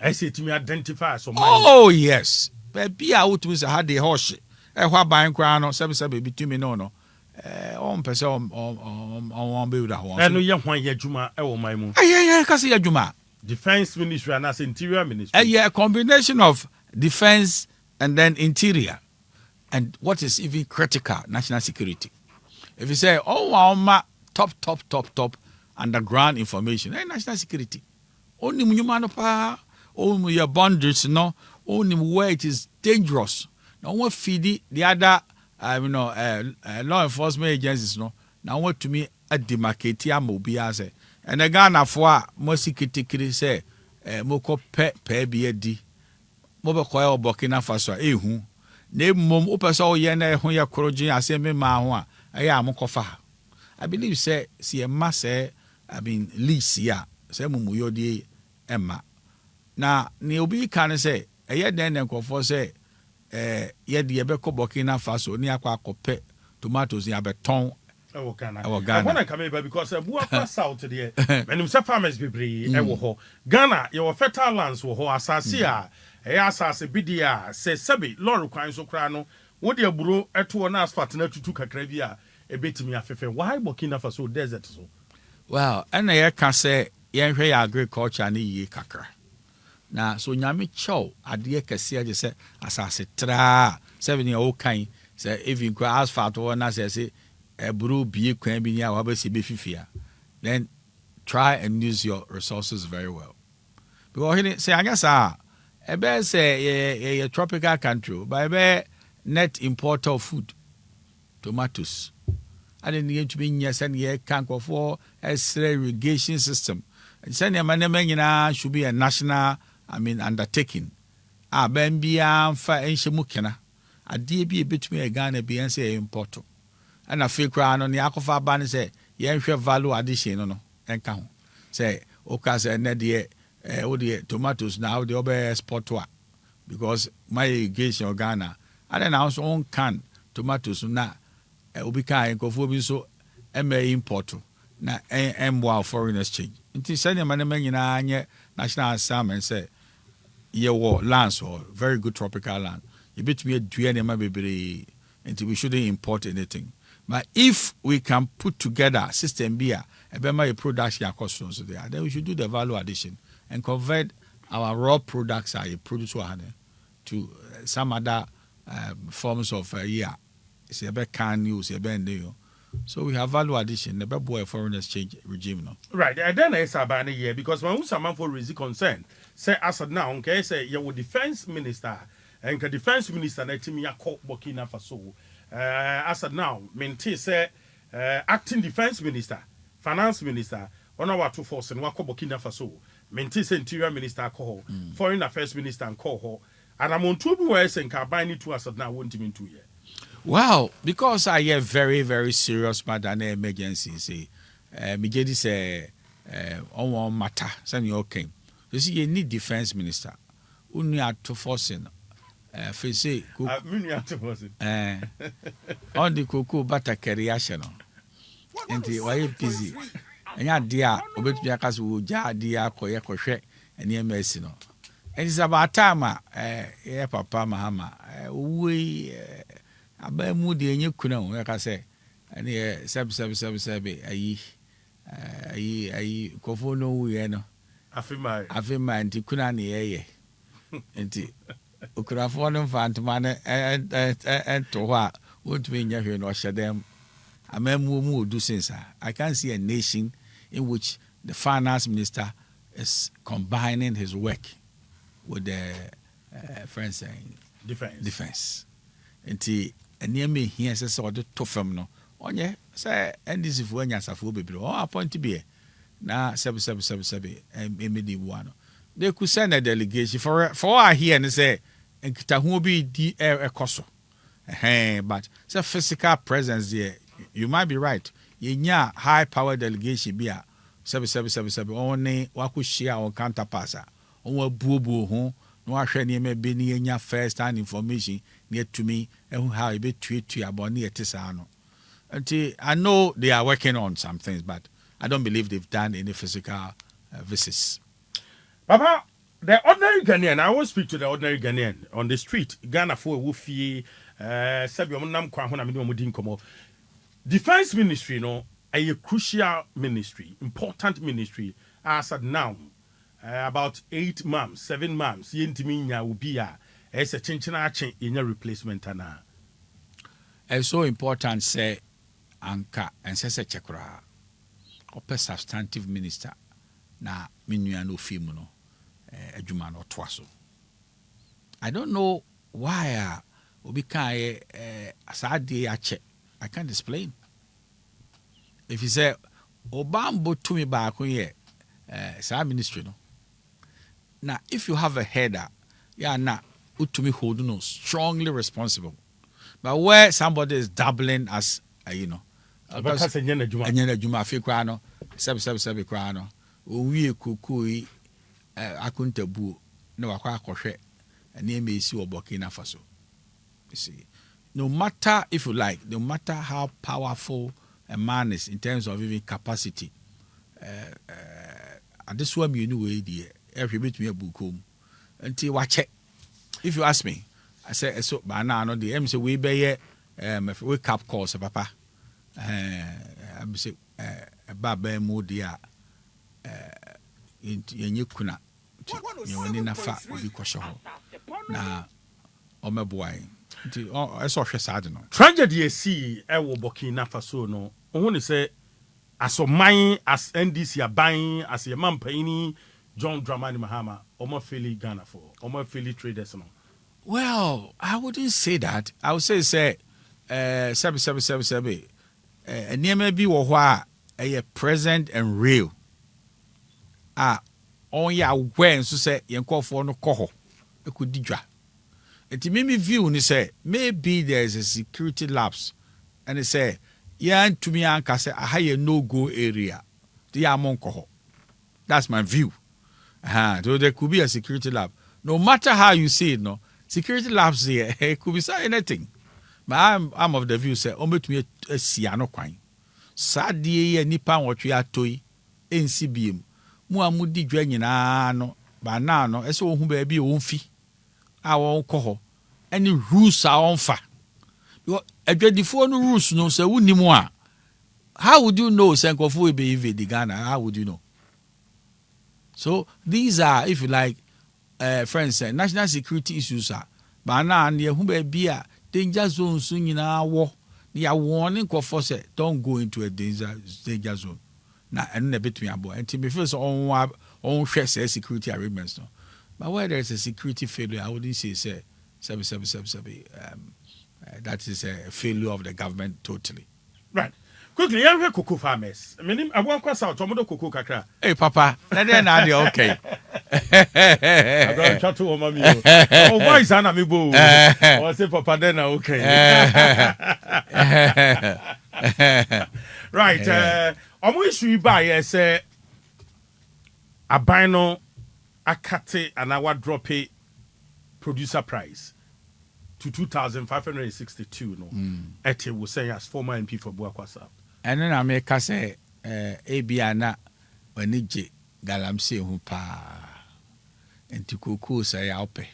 I say to me identify so. Oh yes, but be out with a had the horse. What buying crown or 7 between me no. On person on build a horse. I know young one, Juma, oh my moon. Yeah, Cassia Juma. Defense Ministry and as Interior Ministry. Yeah, a combination of defense and then interior. And what is even critical, national security. If you say, top underground information, national security. Only human pa, only your boundaries, no, only where it is dangerous. No one feed the other, law enforcement agencies, no. Now what to me a demarcate mobiase. And the Ghana for most security say, moko pe di. Mobo koya Burkina Faso, ehu. Ne mom upeso yene ho ya korojin aseme ma ho a aya amokofa. I believe say a mass lease ya say mumuyo di emma. Na ne obi kan say eye den nkofo say ye de ebeko Burkina Faso ni akwa akopɛ tomatoes ya beton Ghana. I want to come here because Buakwa South there. When you say farmers be Ghana, your fertile lands wo ho asase a asase bidia say sebi lorry kwan so kra no wo de aburo eto na asphalt na tutu kakra bi a ebetimi afefe. Why Burkina Faso desert so? Well, and I can say yenhwe agriculture ni yi kakra. Na so nyame chow ade kese je say asase tra 7 year old kan say if you go asphalt wo na say eburu bie kwan bi ni a wabesi be fifia, then try and use your resources very well. Because say anya sa ebe say a tropical country but ebe net importer of food, tomatoes. I didn't need to be yes and ye can't go for a irrigation system. And send your man should be a national undertaking. Bambia fa enshemukena. A DB between a Ghana be and say importer. And a fake crown on the Akofa ban say, yen value addition no and count. Say, Okas and Nedia, tomatoes now the other export to because my irrigation of Ghana, I then also own can tomatoes na ubika and go so MA import na wow foreign exchange. Until send your man national assembly and say, ye war lands or very good tropical land. You bet me a duane baby until we shouldn't import anything. But if we can put together system beer, a better production costs there, then we should do the value addition and convert our raw products produce to some other forms of it's a better can use a better. So we have value addition, the better foreign exchange regime. No? Right, and then it's about a year because when someone for raise concern, say as of now, okay, say you defense minister and the defense minister na timi yakọ Burkina Faso. As of now, maintain say acting defense minister, finance minister, on our 2 force and wako Burkina Faso, maintain say interior minister call, foreign affairs minister and call, and I'm on 2 ways and combine to us now won't even 2 years. Well, because I have very, very serious matter emergency, say, me say, on matter, send you okay. You see, you need defense minister. Only at 2 force Fese on the cocoa butter carriation. And why busy? And ya dear, obey Jackas would ja dear koyako and ye messino. And it's about time, papa Mahama. We a bear moody and you couldn't, like I say, and ye sub a kofo no we know. I feel my anti kunani and Ukrafo no fantomane and to what would mean you know them. A man will do since I can't see a nation in which the finance minister is combining his work with the friends saying defense. And near me he has a sort of tough no. On ye say and this is when you're baby or appoint to be now 7 and maybe one. They could send a delegation for I hear and say and who be the air coso. But it's a physical presence there. You might be right. You high power delegation be a 7 only waku share or counterpasser. On boo home, no actually may be near first hand information near to me and how it be treat to your bonnie at Tisano. Until I know they are working on some things, but I don't believe they've done any physical visits. Papa, the ordinary Ghanaian, I will speak to the ordinary Ghanaian on the street. Ghana for Wufi, Sabium Kwahona Mudin Komo. Defense ministry, a crucial ministry, important ministry, as at now. about 8 months, 7 months, yentimi nya obi a ese chenchena achen yenya replacement ana. It's so important say anka ensese chekra. Ope substantive minister na minua no film no adwuma no toaso. I don't know why obi kan asade ache. I can't explain. If you say Obambo to me back here, ministry no. Now, if you have a header, utumi hold no strongly responsible. But where somebody is doubling as Because anyana juma fi kwa no, sebi kwa no, owie kokoi akuntabu na wakwa akɔhwɛ na eme esi Burkina Faso. You see, no matter if you like, no matter how powerful a man is in terms of even capacity, at this one you know way the every bit me a book home until watch it. If you ask me, I say so banana the MC we be wake up calls papa. I say baba mo dia yenye kuna yenye na fa obi kwasho ho na omeboy nti eso hwe sad no tragedy esi ewo Burkina Faso no ohun ni say asoman as NDC aban as ye mampani John Dramani Mahama omo feli Ghana for omo feli traders no. Well, I wouldn't say that. I would say sebi enema bi wo ho a present and real on ya when so say yenkofo no koho ekudidwa. Enti me view ni say maybe there is a security lapse and they say yan to me anka say aha ye no go area the amon koho. That's my view. So there could be a security lab. No matter how you see it, no security labs here, it could be anything. But I'm of the view say to me a siano kwan. Sadie nipa watch ya toy NCBM. Muamudi dwanyina no ba na no eso hu ba bi o mfi a won koho any rules are on fa because adwadifo no rules no say wunimu a how would you know senkofo be invade Ghana? How would you know? So these are, if you like, friends, national security issues are but now and hu ba bi a danger zone so nyina wo they are warning for say don't go into a danger zone. Na and na between abo and me feel so on share security arrangements no. But where there is a security failure, I wouldn't say that is a failure of the government totally. Right. Quickly, you have cocoa farmers. I mean, I want to say tomato cocoa kakra. Hey papa, na okay. I'm going to chat to mommy. Oh, why is Anna me bo? I say papa then okay. Right. I'm issue by say abino akate and our drop a producer price to 2,562 no. Ete will say as former MP for Buakwasa. And then I make us say Abiana when it galamse hu pa and to kuku say alpe.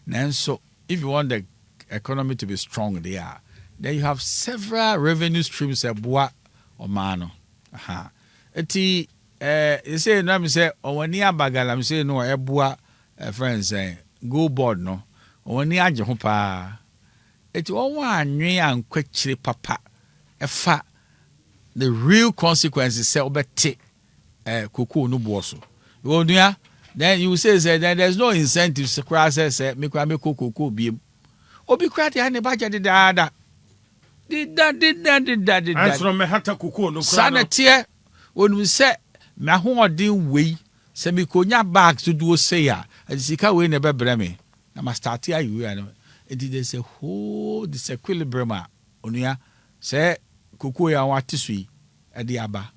Then so if you want the economy to be strong there, then you have several revenue streams at Bua or Mano. Eti you say no me say when you bagalam say no ebua friends say go board no when you aje ho pa eti o wa anwe ankwachire papa efa the real consequences say obete koko no boso onua then you say then there's no incentive to cry say me kwa me koko biem obi kra de ne budget dada did that answer me hata koko no kra sanete onu say me ahoɔden wei sɛ me konya bags to do say ya sika wei na bɛbrɛ me na ma start ayi wei no it is a whole disequilibrium onua sɛ koko ya wate so yi ɛde aba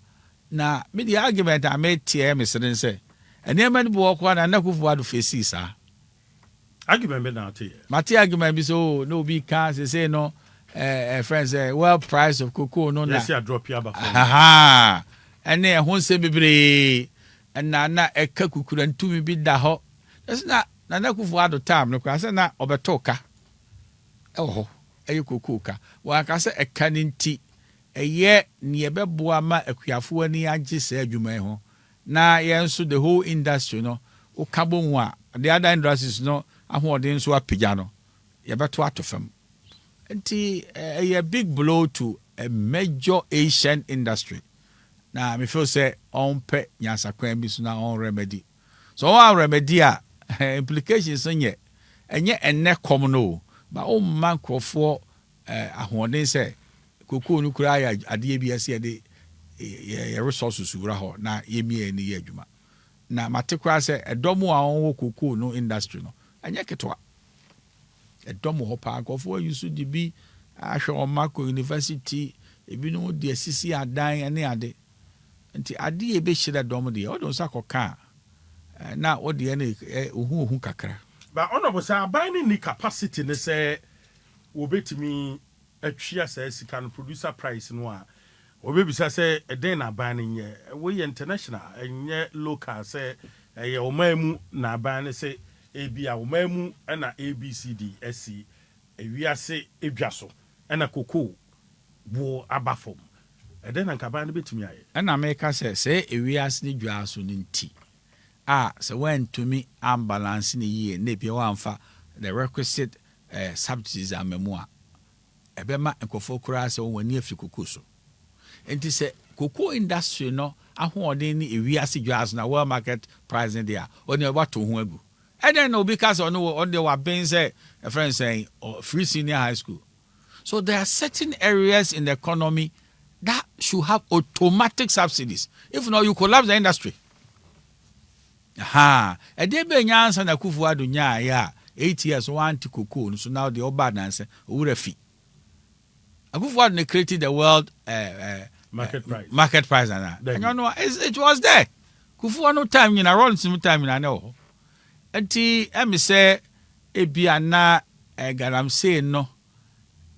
na me the argument I made tie me sɛ sɛ ɛnɛma no bo kɔ na nakufo ado face saa argument be na tie mate argument bi so no be can say no friends say well price of cocoa no na yes ya drop ya ba ene ehun se bebre na eka kukura ntumi bi da ho na nakufu ado time no kwa se na obetoka eho eye kokoka wa ka se eka ninti eye ne ebeboa ma akuafo ani agye se adwuma ho na yenso the whole industry no o kabo mu a the other industries no ahoɔden so apagya no yɛbɛto ato fam nti a big blow to a major Asian industry na me feel say on pɛ nyasakwan bi so na on remedy so on remedy a implications nye enye enne kom no ba o man krofo ahoɔden sɛ kokoo no kura ya adeɛ bi ase de resources wura hɔ na yemie ni yɛ adwuma na matekwa sɛ ɛdɔm a wɔn kokoo no industry no enye ketwa ɛdɔm hɔ pa nkɔfo use de bi ahwɛ Omako University ebi no de asisi adan ne ade nti ade e be hyira dɔm de o don sakɔka na o de ne ohun kakra but honorable sir buying ni capacity ne say obetimi atwia say sika no producer price no a obebisa say eden na ban nye we international enye local say eye omamu na ban say ebi a omamu na ABCD SC ewiase edwaso na koko bo abafom eden na kaban no betimi aye na America say ewiase ne dwaso ne nti so when to me unbalance ni ye na bia wamfa the requisite subsidies amemu a ebema nkofo kura se woni afri koko so enti se koko industry no ahoɔden ni ewiase dwaso na world market price in there oni obato ho agu and then obi ka se on the wa ben say a friend saying free senior high school so there are certain areas in the economy that should have automatic subsidies if not you collapse the industry. A day be nyansa na kufu adu nya ya 8 years one to cocoa so now the oba dance owura fi akufu adu ne created the world market price and you know it was there kufu no time in around some time in no enti em say e bia na garam say no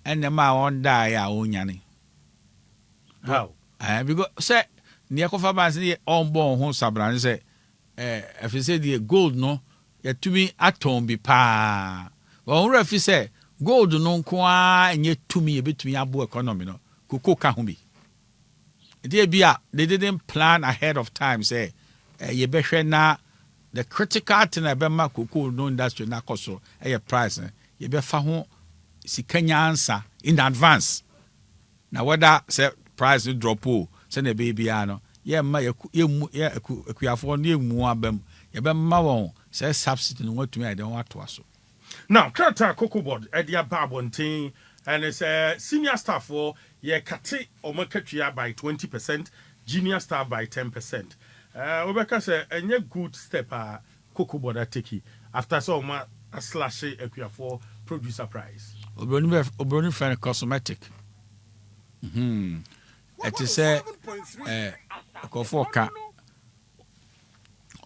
ene ma won die ya onyane how because say ne akofa ban say on bon ho sabran say if you say the gold no yatumi atom bi pa won refi say gold no nko a enye tumi ebetumi abo economy no koko ka ho bi dey bia they didn't plan ahead of time say ye behwe na the critical thing about koko no industry na koso price ye be fa ho sikanya answer in advance na whether say price drop o say na be bia no ye ma ye akuafo no emu abam ye be ma won say subsidy no watumi ade won ato aso now Contractor cocoa board edia babontin and it's senior staff for ye kate omakatua by 20%, junior staff by 10%. Obeka say enye good step cocoa board ateki after so ma slash akuafo producer price obroni friend cosmetic it is kofo ka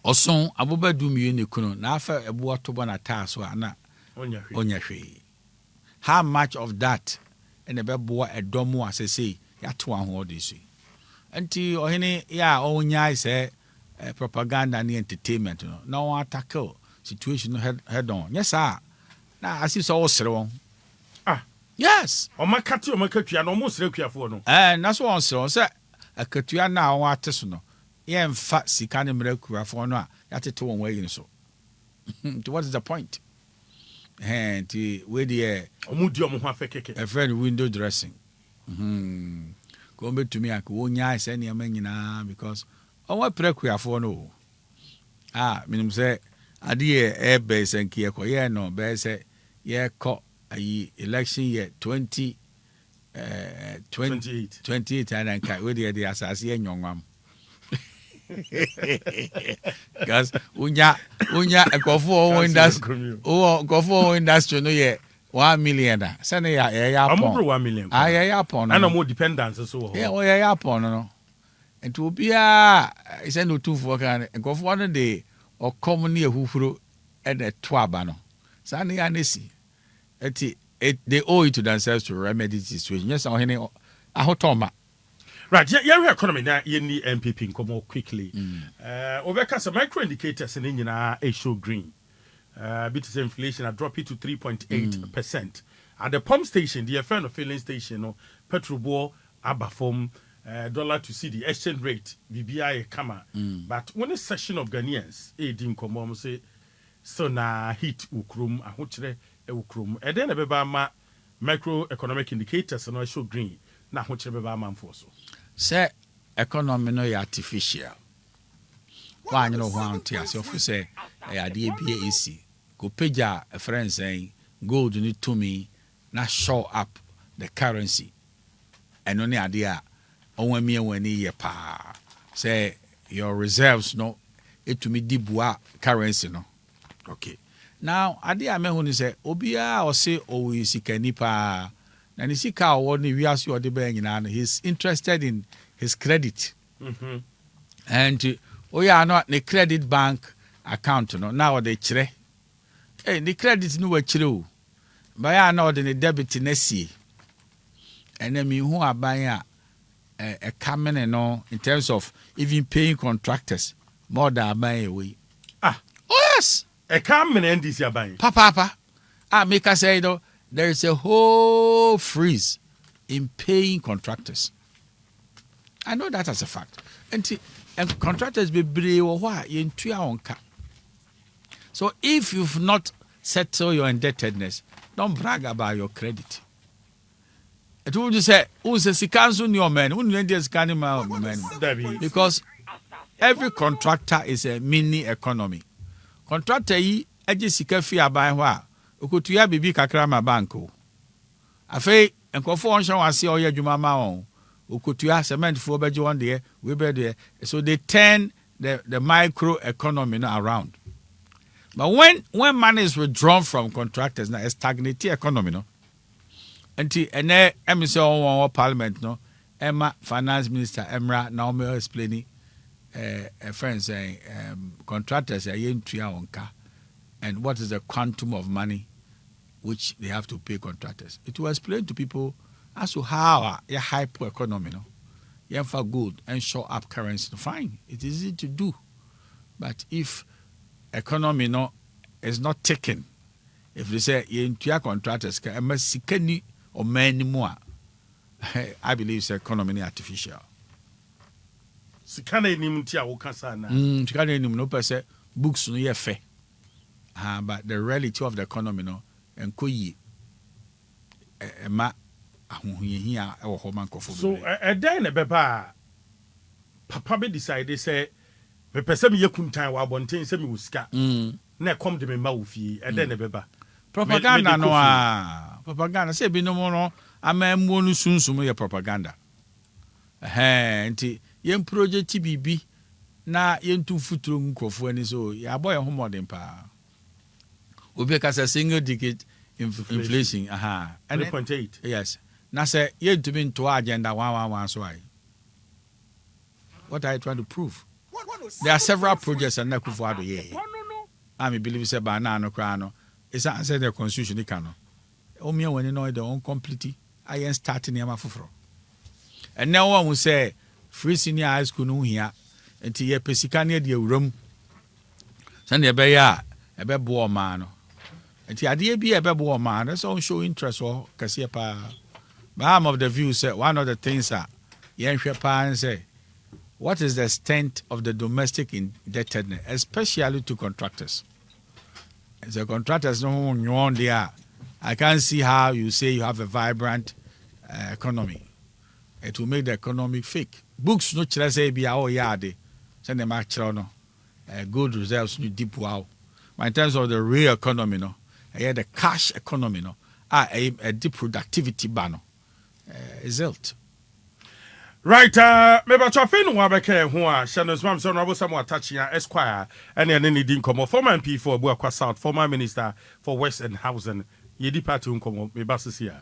oson abobadu miye ne kuno na afa ebo atobo na taso ana onya hwe how much of that and ebebo edomo asese yato aho odisi anti ohene ya onya ise propaganda and entertainment no na one tackle situation head on yes sir na asisi o sere won yes omakatua no mo sere kuafo no na so on sere say akatua na won ateso no ye mfa sika ne mra kuafo no a yatete won wayi so what is the point and we the omudi omo ho afekeke a friend window dressing come to me ak wonya ise ne amanyina because on wa prekuafo no minim say ade be senki e koye no be say ye ko election year 28 and kai we the asase enwonwam gas unya ekofo industry no ye 1 million say na ya pon amobro 1 million ya pon and more dependence so ya pon no enti obia say no tufo kan ekofo no de okom ne ehufuro e de to aba no say na ya nesi they owe it to themselves to remedy the situation. Yes, ahotoma. Right, yeah, economy now you need MPP come more quickly. Obeka some micro indicators in India show green. Bit inflation a drop it to 3.8%. At the pump station, the affair of filling station, petrol bore abafom dollar to see the exchange rate BBI kama. But when a session of Ghanaians, din komo say so na hit ukrum ahokyere ukrum. And then beba ma microeconomic indicators no show green na ahokyere beba ma mfo so. Say economy no artificial. Why you know one tia so for say ade BAC go peja a friend saying gold need to me na show up the currency. And only idea on me when ye pa say your reserves no it to me dibua currency no. Okay. Now idea me who say obia or say oh sika nipa na ni sika o ni wiase o de ba nyina he's interested in his credit. And oh yeah no the credit bank account no now they kire the credit no wa kire o ba ya na the debit na sie and then me who aban a coming no in terms of even paying contractors more than aban away. Oh yes, a coming and this aban papa make us say though there is a whole freeze in paying contractors. I know that as a fact. And contractors be brave or why in 2 hours. So if you've not settled your indebtedness, don't brag about your credit. It would just say, who's a sikansu your man? Who man? Because every contractor is a mini economy. Contractor yi sika fi aban ho a okotua bibi kakra ma banko. Afei enkofo onhwe wase oye adwuma ma won. Okotua cement for beji one day, we be there. So they turn the micro economy around. But when money is withdrawn from contractors, now a stagnant economy, no. And say on parliament, no. Emma finance minister Emra now me explaining a friend saying contractors are in 3 hours and what is the quantum of money which they have to pay contractors. It will explain to people as to how a hyper economy, no, you for good and show up currency. Fine, it is easy to do, but if economy no is not taken, if they say you into contractors, or many more, I believe it's economy artificial. Sikana inimtia ukasana. Sikana inim no per books no ye fair. But the reality of the economy no and koyi ma here or home so a day in a beba papa be decided say me pese me yekuntan wa bonten se me wuska na come de me ma ofie e den beba propaganda no propaganda say bi no mo no amammo no sunsum ye propaganda nti yen project bibi na yen tu futuro nkofo ani so ya boy ho modern pa obi ka say single digit inflation and 3.8 yes. Now say you to be into agenda 111 so I. What are you trying to prove? There are several projects and Nakufado ye. I believe say banana crano. It's answer the constitution the cano. Omi when you know the own completely I ain't starting near my fufro. And now one will say free senior high school no here until ye pesicania the room. Send your beya a bebo man. Until idea be a bebo man, that's all show interest or Cassia. But I'm of the view, say, one of the things are, say, what is the extent of the domestic indebtedness, especially to contractors? As a contractors, no there. I can't see how you say you have a vibrant economy. It will make the economy fake. Books no chile say be our yard. Send them actual good reserves no deep wow. But in terms of the real economy, no, the cash economy, no, a deep productivity banner. Result. Right, maybe I fin wabeke who Shannon Swam son Robo Samuel touching Esquire and then any didn't come former MP for Buakwa South, former Minister for West and Housing. Yedi Patu Nkomo, me basis here.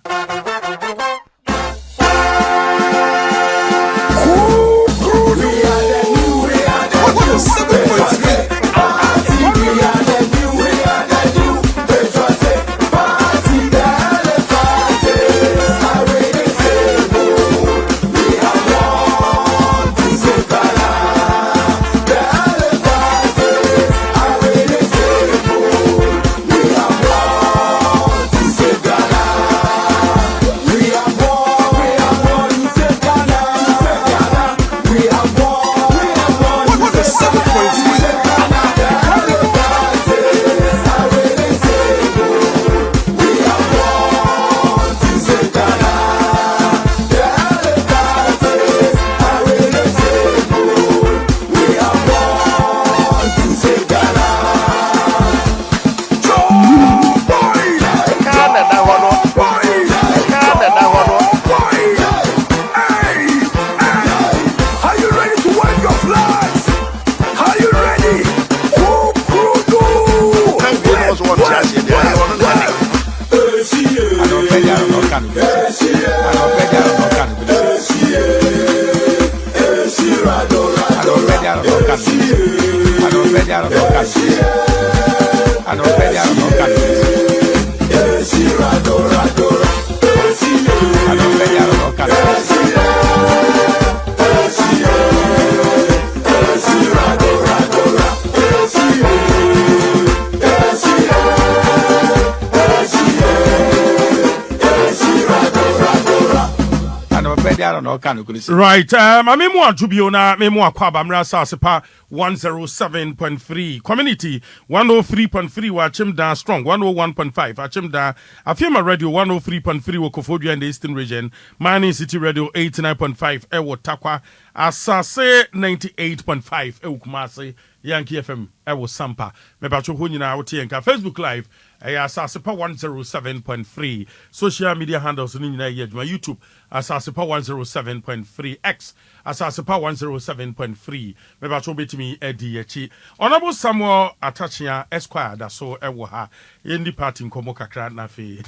Right, memo Jubiona, memo Aquabamra Sasepa 107.3 community 103.3 watchim down strong 101.5 watchim down Afima radio 103.3 Wokofodia in the Eastern region, Mining City radio 89.5 Ewo Takwa, Asase 98.5 Ewo Kumasi, Yankee FM Ewo Sampa. Mebacho Hunyina Wotienka Facebook Live. AsaasePa 107.3 social media handles in YouTube AsaasePa 107.3 X AsaasePa 107.3 Meba cho betimi edi echi Honorable Samuel Atta Akyea Esquire da so ewo ha yendi party nkomo kakra na fe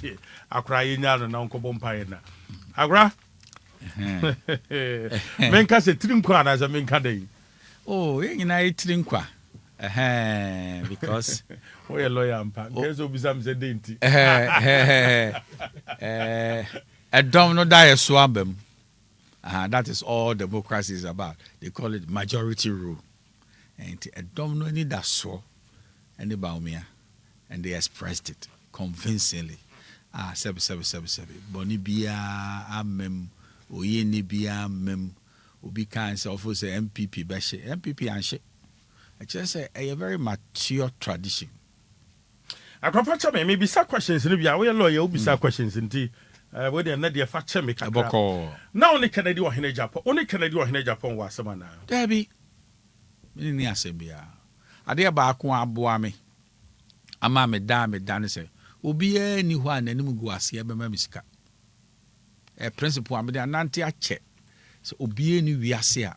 akra yenya no na nkobo mpaye na agora menka se trinkwa na za menka dey oh yenyina trinkwa because we a lawyer ampa kezo bizam ze denti a domino die swabem that is all democracy is about. They call it majority rule, and a domino need that so and the baumia and they expressed it convincingly. 7 boni bia amem oye ni bia mem obi kan say of say MPP be she MPP anhye. I just say a very mature tradition. I can fetch me maybe some questions in the way lawyer will be some questions in tea. Where they are not the fetch me. Now only Canada or Hene Japan, only Canada or Hene Japan was some now. Debbie, in the assembly. I dear Bakwa Boame. A mamma dame dancer. Ubi any one and Muguasi, a memiska. A principal, I'm the Nanti Ache. So Ubi any Viasia.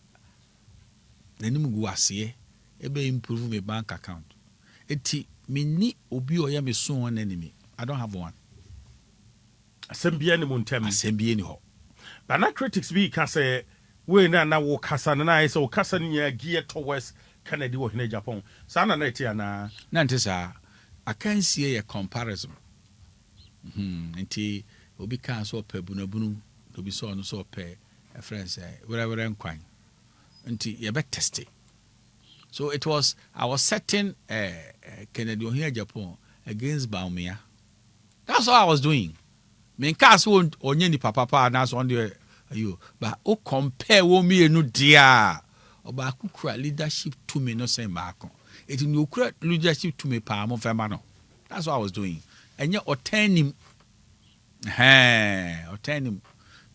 The Nimuguasi. Ebe improve my bank account. Eti me ni obi oya me so one enemy. I don't have one. Assembly ni montem. Assembly ni ho. But na critics be can say we na wo kasa na so kasa ni gear towards Canada or Hene Japan. Sana na eti na. Na ntesa I can see a comparison. Enti obi kan so pe bunabunu obi so no so pe a friend say whatever nkwan. Enti ye be test it. So it was, I was setting Kennedy here Japan against Baumia. That's all I was doing. Me cast won't onye ni papa and that's on the you. But o compare wo me no dia. Oba kukura leadership to me no say mark. It no kura leadership to me pa mo fema no. That's what I was doing. And yet turn him.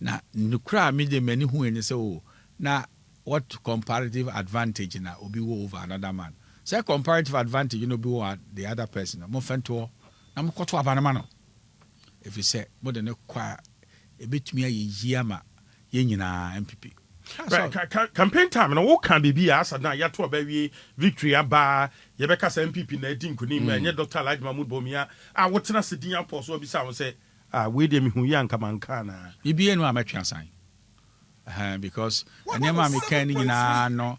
Na nukura me de many who and say oh na what comparative advantage na obi wo over another man. Say comparative advantage, you know, be over the other person. Mo fento na mo koto abanama no. If you say more than a choir, a bit me a yama ye nyina MPP. Campaign time na wo kan bibi asa na ya to abawie victory aba ye beka sa MPP na edin kuni ma nye Dr. Elijah Mahmood Bawumia a wotena sedin apostle obi sa wo say we dey me hu ya nka manka na bibi enu ametwa san. Because anyama me kan ni na no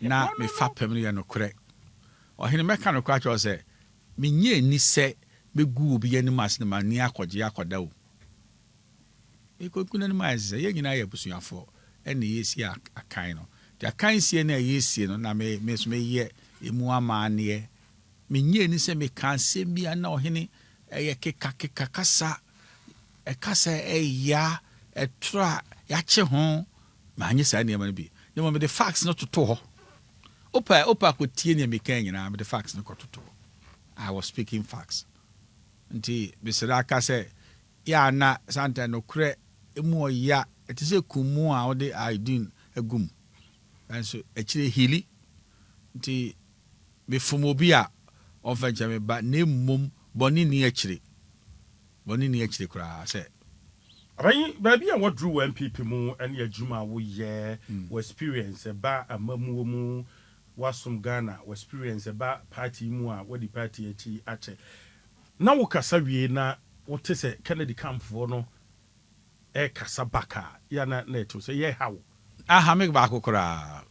na me fapem no no korek o hene meka no kwa cho say me nye ni se begu obi ani mas na mani akogye akoda o e kokuna ni mas ye nyina ye busuafo ene yesi akan no de akan sie na yesi no na me so me ye emu amane me nye ni se me kan se bia na o hene eye keka kasa e kasa ya e tra ya che ho manye sa ne man bi ne mo me the facts not to ho opa ko tie ne me kan nyina me the facts no ko to I was speaking facts nti bisira ka se ya na santa no kure emu ya etise kumu a ode idin agum enso echire hili nti be fumobi a onfa jame ba ne mum boni ni echire kura se abayi baby a what drew MPP mu and ya juma wo ye wo experience ba amamu mu wasum Ghana wo experience ba party mu a wo di party echi ache na wo kasa wie na wo te se Kennedy camp for no kasabaka yana neto say yeah how aha make back okra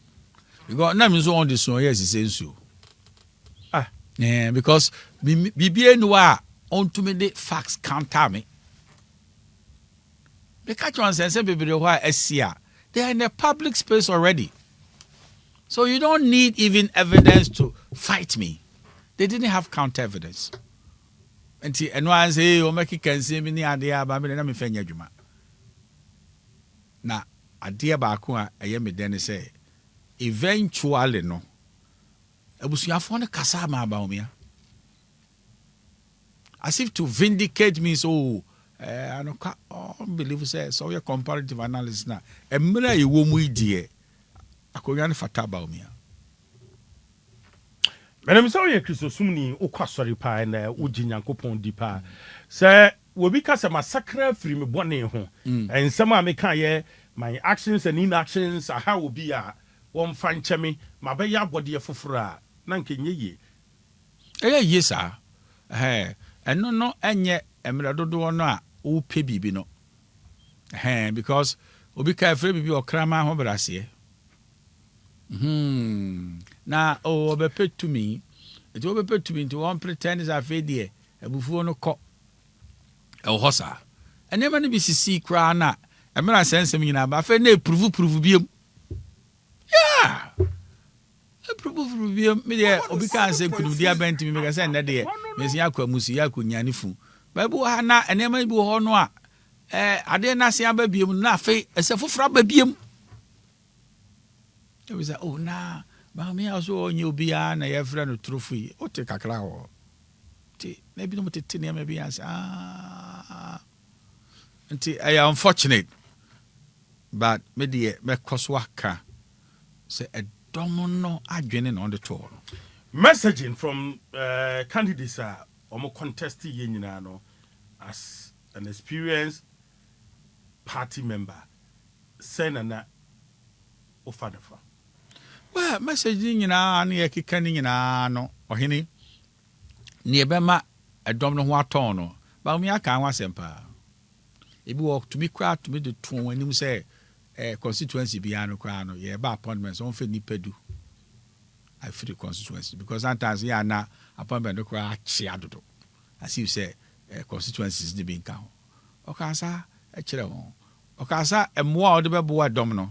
because na me so on this one yes is so because bibie no a on to me the facts counter me the catch one sense bibie who asia they are in a public space already, so you don't need even evidence to fight me. They didn't have counter evidence. And one say, "Oh, make it can see me ni idea about me na me fenya dwuma." Na idea ba ko a eye me den say eventually no abusuafo no kasa ma ba omia as if to vindicate me. So I don't believe say so your comparative analysis na emra ye wo mu idie akonya ne fata ba omia. Madam so ye Christosumni ukwasori pa na uji Nyankopon di pa say wobi kasa massacre free me bone ho ensem a meka ye my actions and inactions aha obi a won fanche me mabe ya bode foforo a na nkenye ye Yes sir eno no enye emra dodo no a wo pe bibi no because obi ka free bibi okrama ho brase na obepe to me it obepe to me to one pretend is afa de abufuo no kɔ hosa enema no bi sisi kra na emra sensem nyina ba afa na prove biem prove biem me de obi kan se kunu dia bent me ka se na de me sia akwa musi ya kunyane fu ba bu ha na enema bi ho no a ade na se aba biem na afa ese foforo aba biem. It was oh na ba me also onye obi a na ye fra no trophy o te kakra ho ti maybe no te ne maybe as I am unfortunate but me de me koswaka say a domino adwene on the tour messaging from candidates are omo contest ye nyina no as an experienced party member send na ofanafa. Well, messaging nyina na ye kika ni nyina no ohene ne ebema edom no ho aton no ba me aka anwa sempa ebi wo to be kra to me the ton anim say constituency bia no kra no ye ba appointments on fe nipedu I feel the constituency because sometimes ya na appointment no kra chi adodo as you say constituencies dey be nkan okasa e kire won okasa emwo a ode bebo edom no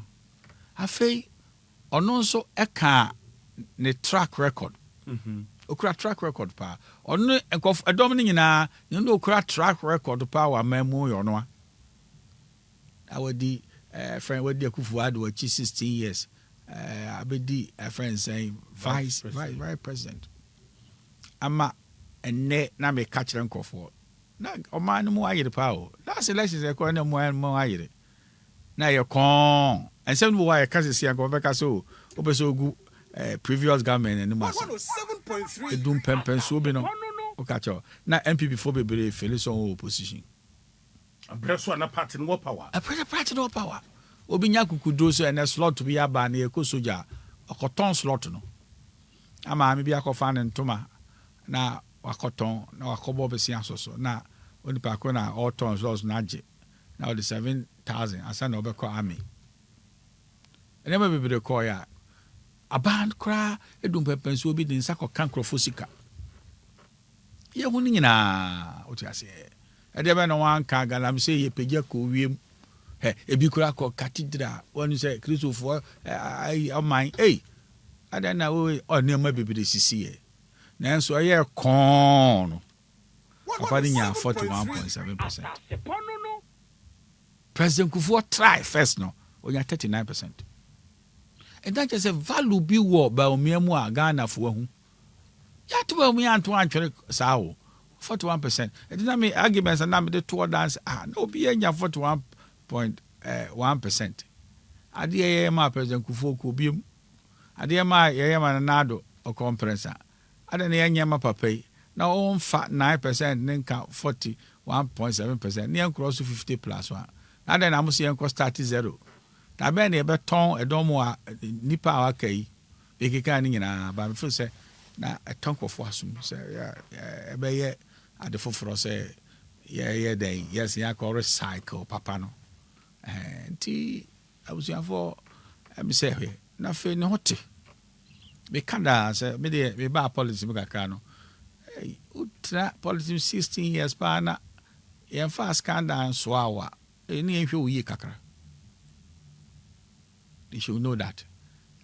afei ono nso eka ne track record okura track record pa ono enkof edom ni nyina no okura track record pa wa mamu yo no awadi friend wadi akufu ado achi 16 years abedi friend saying vice president ama enne na me ka kire nkofo na oman mu ayire pa o last election e ko na mu ayire na ye kon and some why kasi and go back so obeso gu previous government and mas 107.3 edum pempen so bi no okacho na MPP for bebere fele so opposition abreso na party no power party no power obi nya kukudo so and slot bi aba na eko soja okoton slot no ama me bi akofa ne ntoma na wakoton na wakobo besi asoso na oni pa ko na all tons loss na age now the 7,000 asa na obeko army enema bibire ko ya aban kra edum pepenso obi din sako kankrofo sika ye hu ni nyina oti ase ede be no wan ka galam se ye pegya ko wiem ebi kra ko cathedral wonu se Christopher aman ada na we onema bibire sisi ye nanso ye kon papa ni nya 41.7%. President Kufuor try first no onya 39%. And that just a value be war by omiemu a Ghana for hu. Ya to we anto antwere sao 41%. It did not make arguments and na me the tour dance no be enya 41.1%. Ade ma President Kufuor ko biem. Ade ma ye ma nado o compressor. Ade na enya ma papai na on fa 9% nka 41.7%. Near cross 50 plus 1. And then I must say, start 0. Na ben e beton edomo a nipa akai be keka ni nyina ba me feel say na etonko fo asum say e be ye ade foforo say ye den yes ya ko recycle papa no Enti I was here for me say here. Na fe ne hote. Me kanda say me dey me ba policy me kakra no. Hey, utra policy 16 years pa na yen fa scandal so awa. Any ehwe uyi kakra. They should know that.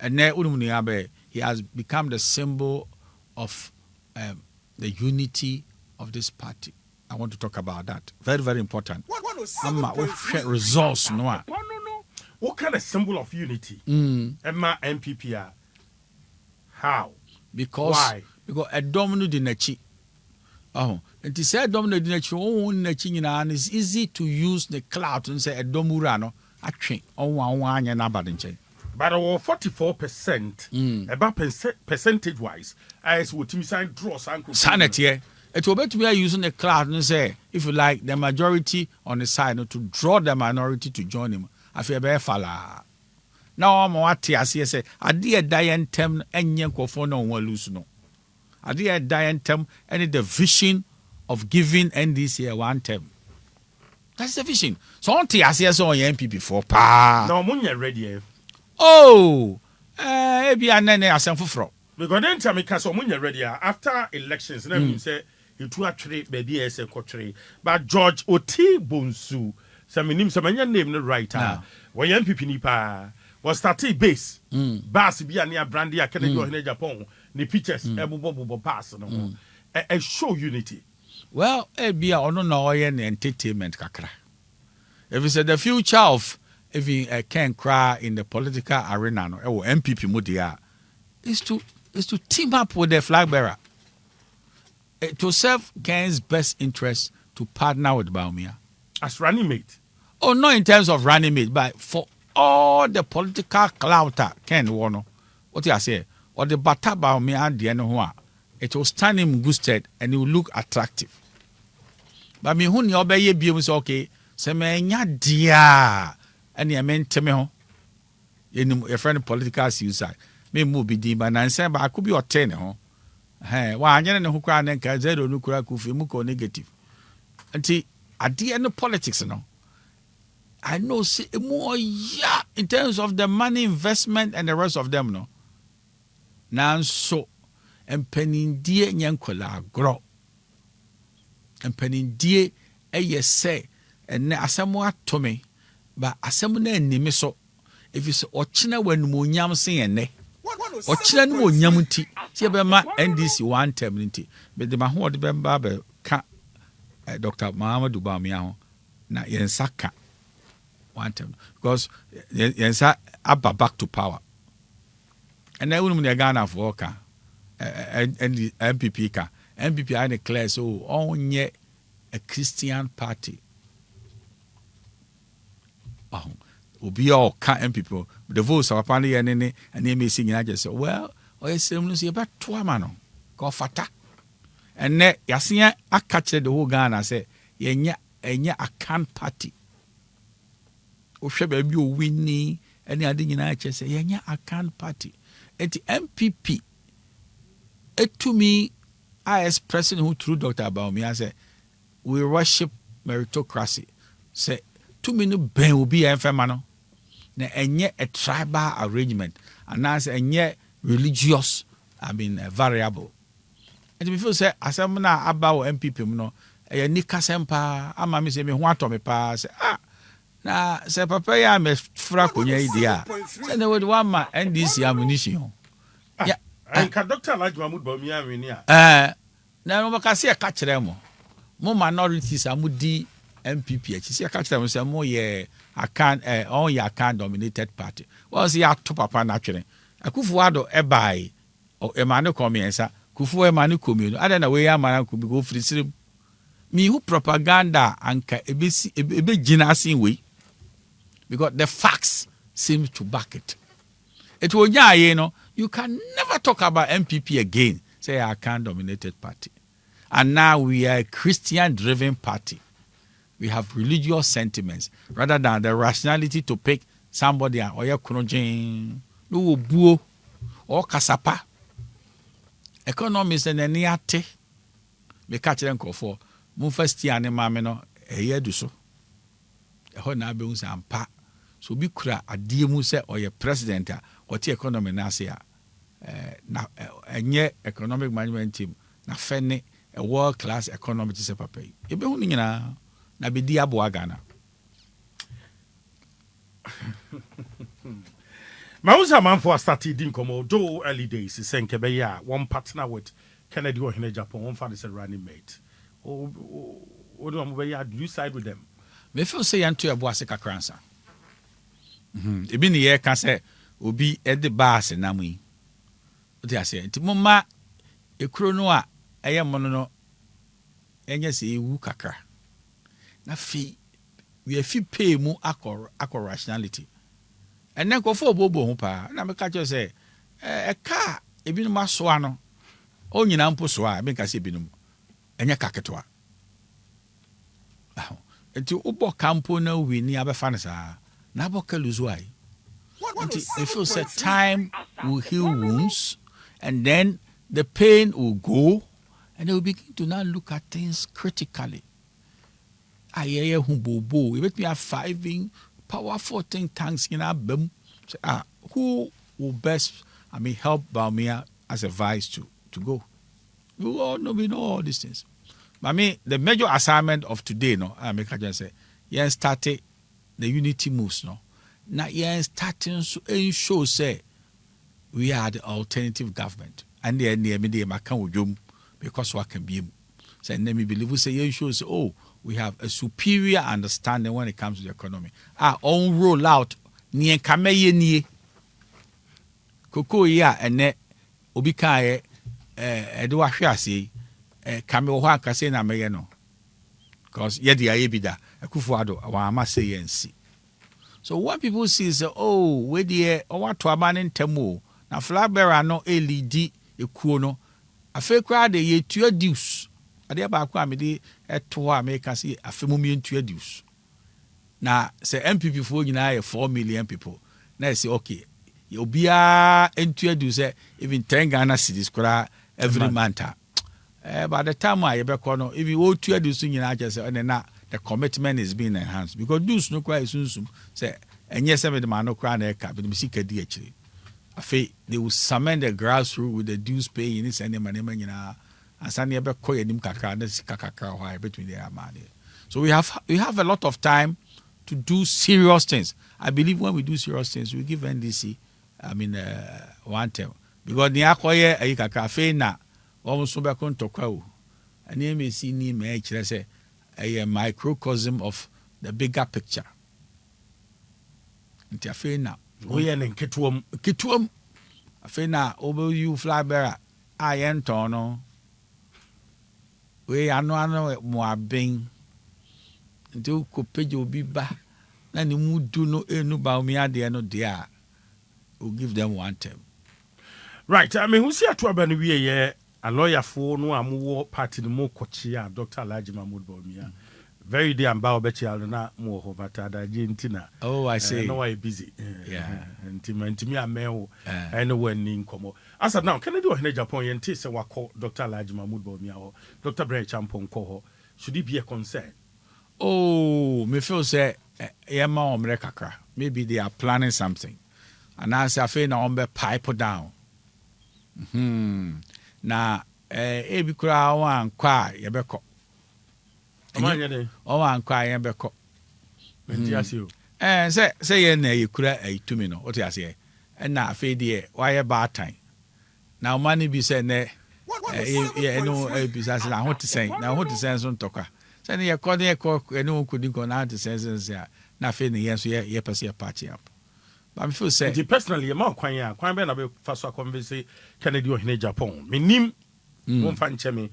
And now he has become the symbol of the unity of this party. I want to talk about that. Very, very important. Results, no. What kind of symbol of unity? Emma MPP. How? Why? Because a domino di nechi. Oh, and to say domino di nechi, and it's easy to use the cloud and say a domurano. Actually, on one and about but 44%, about percentage wise, as would me sign draw sanity. It will be to be using the cloud and say, if you like, the majority on the side to draw the minority to join him. I feel very fala. Now I'm what I say, I did dying term and yanko for no one lose no. I did dying term and the vision of giving NDC one term. That's the vision. So on TSS on MP before pa. No, Munya ready. Oh, maybe I nene asem fufro. Because then tell me cause Munya ready after elections. Let me say it to actually baby as a country. But George Oti Bonsu, some name the writer. When MPP nipa was started base. Bass be near Brandy Academy in Japan. The pictures ebo pass no. A show unity. Well, be a no entertainment kakra. If you say the future of even can cry in the political arena, no, MPP mudia is to team up with the flag bearer to serve Ken's best interest to partner with Baumia as running mate. Oh, not in terms of running mate, but for all the political clout Ken Wono. What do I say? Or the Bata Baumia and the Enohua. It will stand him good stead and it will look attractive. But me who ni obey be okay, say me nya dia and ya men teme ho. Your friend political suicide. Me move be di but nanse ba could be or 10 ho. Hey, wa anya ne ho kra na nka zero no kra ku fi mu ko negative. Anti at the end of politics no. I know say more yeah in terms of the money investment and the rest of them no. Now so empenindie nyankola agro empenindie say and asemo atome ba asemo na anime so if you say ochina wanumuonyam sen ene ochina no onyam nti tie be ma NDC one term nti be de ma ho de be ba be ka Dr. Muhammadu Bawumia ho na yensa ka one term because yensa aba back to power and then when Ghana for ka and the MPP ka MPP I declare so onye a Christian party. Oh, obi all ka MPP the votes are apparently and they may sing I just say well or yes say about 2 man go fata and ne yasia I catch the whole Ghana say yenya a can party o hwe ba bi o winni any ade nyina che say yenya a can party and the MPP to me, as president who through Dr. Bawumia said, we worship meritocracy. Say, to me, no ben will be a femano. And yet a tribal arrangement. And as and yet religious, variable. And before say, as I'm not about MPP, no, a Nika Sempa, I'm a miss me, what to me pass. Now, say, Papa, I'm a frack on your idea. And there would one man and this ammunition. Yeah. And Dr. Alajma Bawumia winia. Na no ka se ka kire mo. Mo minorities amudi MPP. Chi se ka kire mo se mo ye akan on ya can dominated party. Was ya to papa na twere. Akufo-Addo ebai o emane komiensa. Kufu emane komi. Ada na we ya mara ko bi go free sire. Mi hu propaganda anka ebe gina asin we. Because the facts seem to back it. It will no. You can never talk about MPP again. Say a can-dominated party. And now we are a Christian-driven party. We have religious sentiments rather than the rationality to pick somebody or ya kunojin, no buo or kasapa. Economists and eniate. Me catch them for mo first year ne mame no eye du so. E ho na be unsa ampa. so bi kura adeɛ mu sɛ ɔyɛ president a ɔte economy na ase a na ɛnyɛ economic management team na fɛ ne a world class economy te sɛ papa yi ebehu ne nyinaa na bedi aboa Ghana. Mausa Manfo started in Komodo early days, Senkebeya, one partner with Kennedy or Japan, one father said running mate. Oh, do you side with them? Me feel say yanto ya boase kakransa. Ebi ne ye ka say obi e de baas na mu yi. O ti ase nti momma ekuro no a eye mono no enye se ewu kakra. Na fi we fi pay mu akor rationality. And then go for bobo pa na me ka che say ka ebi no maso ano o nyina mpo so a me ka se ebi no enye kaketoa. Enti ubo campo na we ni abefa ne saa na aboka luzu ai. Enti if you say time will heal wounds and then the pain will go and they will begin to now look at things critically. Ayeye hu bobo e bet me have powerful think tanks in our bem. Who will best help Baumia as a vice to go? We know all these things. But the major assignment of today, no, I make just say, yeah, started the unity moves, no. Now, yeah, starting to show say we are the alternative government, and the media can because what can be. So, let me believe we say, yeah, shows we have a superior understanding when it comes to the economy. Our own rollout, near Kameye nie, Koko ya ene obikaye Edwa Shasi. Kame oha kase na meye no because ye dia ye bida Akufo-Addo wa ma say yensi. So what people see is we dey owato abane ntamo na flag bearer no elidi ekuo no afa kra de ye tua dues ade ba akwa me de eto a me ka say afa mu me tua dues na say MPP fo nyina ye 4 million people na say okay obia entua dues even 10 Ghana cedis kra every month. By the time I ever call, if you want to do something, I just say, the commitment is being enhanced because dues no cry soon. Say, and yes, I the man no cry na cap, but the music actually. I feel they will summon the grassroots with the dues paying this and the money, and Sunday ever call him kaka, that's kaka, why between their money. So we have a lot of time to do serious things. I believe when we do serious things, we give NDC, one term because the akoye a kaka fe na. Almost back on Tokau. And you may see me say a microcosm of the bigger picture. Nti afi na we en ketuom afi na obo you fly bearer ayen tono we ano mo aben nti ko pejo bi ba na ni mudu no enu ba omi ade no dia will give them one term. Right, who see at Wabani we a lawyer for no amu party the more kochia Dr. Alhaji Mahmood Bawumia. Very day and bow betty alna more but Argentina. Oh, I see. No, I busy. Yeah. And to a male I know when in como. As now, can I do a Japan and taste what call Dr. Alhaji Mahmood Bawumia or Dr. Bray Champon Coho? Should it be a concern? Oh, me feel say Yama Omrekakra. Maybe they are planning something. And I say I feel na ombe pipe down. Na ebi kura wan kwa yebeko. Wan kwa yebeko. Say ye na yekura itumi no. What you say? And na afi de why bad time. Now money be say ne no ebi say na what to say. Na what to say so ntoka. Say ne yakọ no kudi ko na to say na afi ne yen so ye pese party up. But I feel say personally, my kwan be na be first convince Kennedy or Japan. Minim won fan chemi.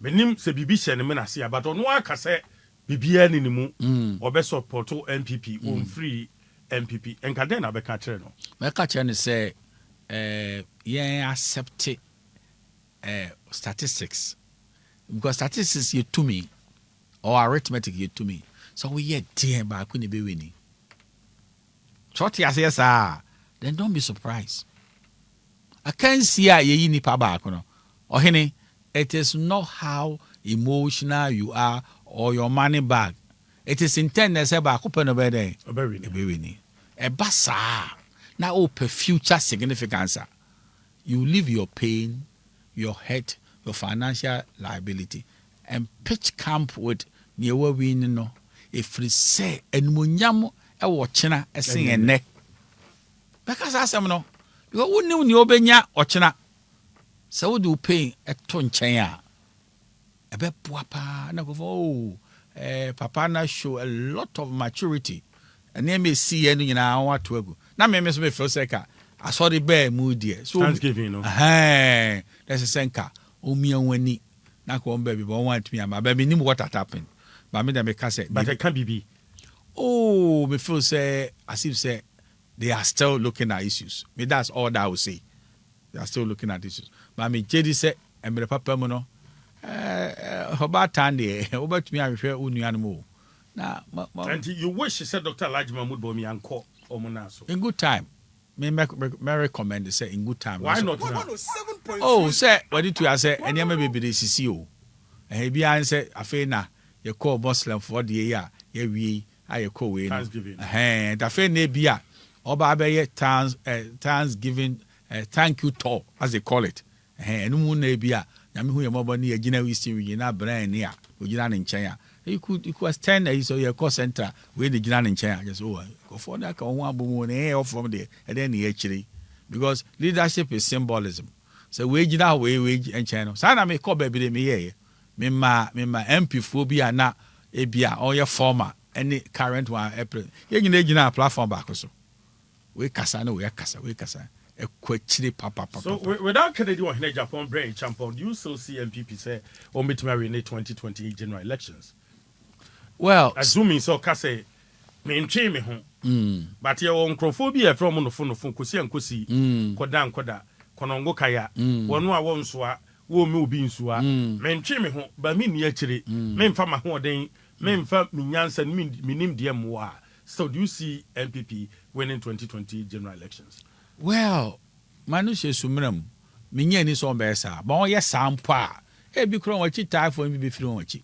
Minim se bibi hye ne me na se but ono aka se bibia ni mu obe support MPP on free MPP. Enka den na be ka kire no. Me ka kire ne say yen accept statistics. Because statistics you to me or arithmetic you to me. So we hear dear ba ku ne be winning. Yes, then don't be surprised. I can't see a ye nipa back no. Or it is not how emotional you are or your money bag. it is intended say ba ko no be den Obewini. e ba saa na open future significance. You leave your pain, your hurt, your financial liability, and pitch camp with near we no. If we say enmunyam e wochena e sing ene. Because asem no, because who knew ni obenya ochena. So we do pain e to nchen a. E be puapa na go papa na show a lot of maturity. And then me see any na want to go. Na me so me feel say ka I saw the bear mood there. So Thanksgiving, no. That's a senka. Omi wani na ko baby but want me ama baby nim what happened. But me dem make say but it can't be. Oh, me feel say as if say they are still looking at issues. Me that's all that I would say. They are still looking at issues. But me JD say and me papa mo no about time there about me I share unu mo. Na and you wish you said Dr. Elijah Mahmoud Bawumia and call Omonaso. In good time. Me recommend say in good time. Why not? Oh, say what did you say? And you may be the CCO. And he be answer afe na you call Muslim for the year. Ye we I call we. Thanksgiving. And afe na bia oba be Thanksgiving thank you tour as they call it. And no na bia nyame hu ye mobo na ye gina we see we na brand near. We gina in China. You could stand there, so your call center where the Ginan in China. Just go for that one boom from there, and then actually because leadership is symbolism. So we did our way in China. So I may call baby me here. Me ma MP phobia na ebia or your former any current one April. You can platform back also. We kasa no we kasa. A quickly papa. So without Kennedy or Japan brain champion, do you still see MPP say or meet Mary in the 2028 general elections? Well, assuming so kase me ntwe me ho but ye won crophobia from no phone kosi ankosi koda konongo kaya wonu a won so a wo me obi nso a me ntwe me ho ba me ni akire me mfa ma ho den me mfa me nyansa me nim de mo a. So do you see MPP winning 2020 general elections? Well, manushe sumram me nya ni so be sa ba on ye sampa e bi kro won chi tai for me be firi won chi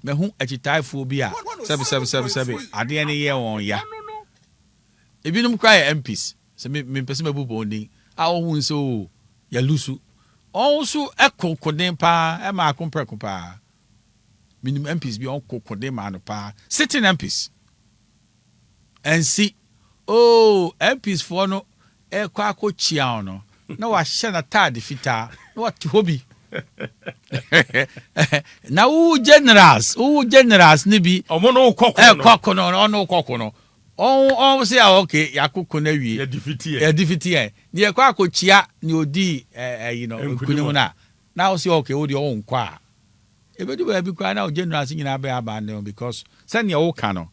me hu achitaifo bi a 7 ade ne ye won ya ebinum kwa MPs se me pese me bubo ni a wo hu so ya lusu onso ekokoden pa e ma akompreko pa minim MPs bi on kokoden ma no pa sitting MPs and see MPs for no e kwa akochia no na wa hye na tade fita na wa ti hobi now who generals ni bi omo no kokko no on say okay yakoko na wie ya defeat ni e kwa akochia ni odi nkunu na now say okay odi on kwa e be do be kwa na generals nyina be abandon because send your ka no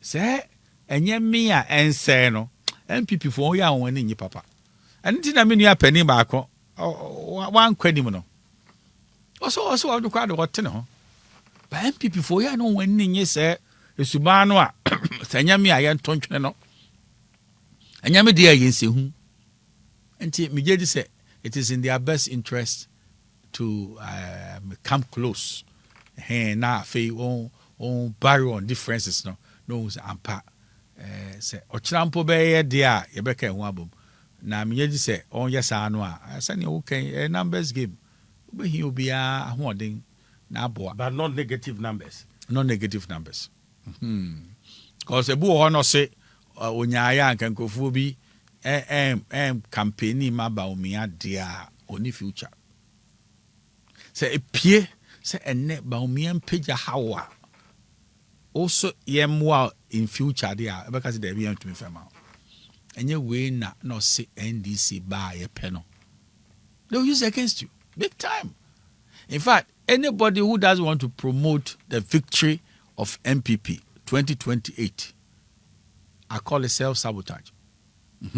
say enye me a ense no MPP for ya won ni papa enti na me nua pani ba ko wan kwani mu no also I do quite what no. But MPP for ya no when ni say esubano a sanya me aye ntontwene no. Anya me dey ayense hu. Enti me je say it is in their best interest to come close. Na fe on barrier on differences no ampa say ochrampo be ye dey a ye beka hu abom. Na me je say on yesa no a sanya okay numbers game. He will be a but not negative numbers. No negative numbers. Because a boo honor say when ya can go for be campaigning ma ba umia dia only future. Say a pie say a net ba umia peja hawa. Also yemwa in future dia because they be to me fema. And you way na no say NDC buy a penal. They'll use it against you. Big time. In fact, anybody who does want to promote the victory of MPP 2028, I call it self-sabotage. Because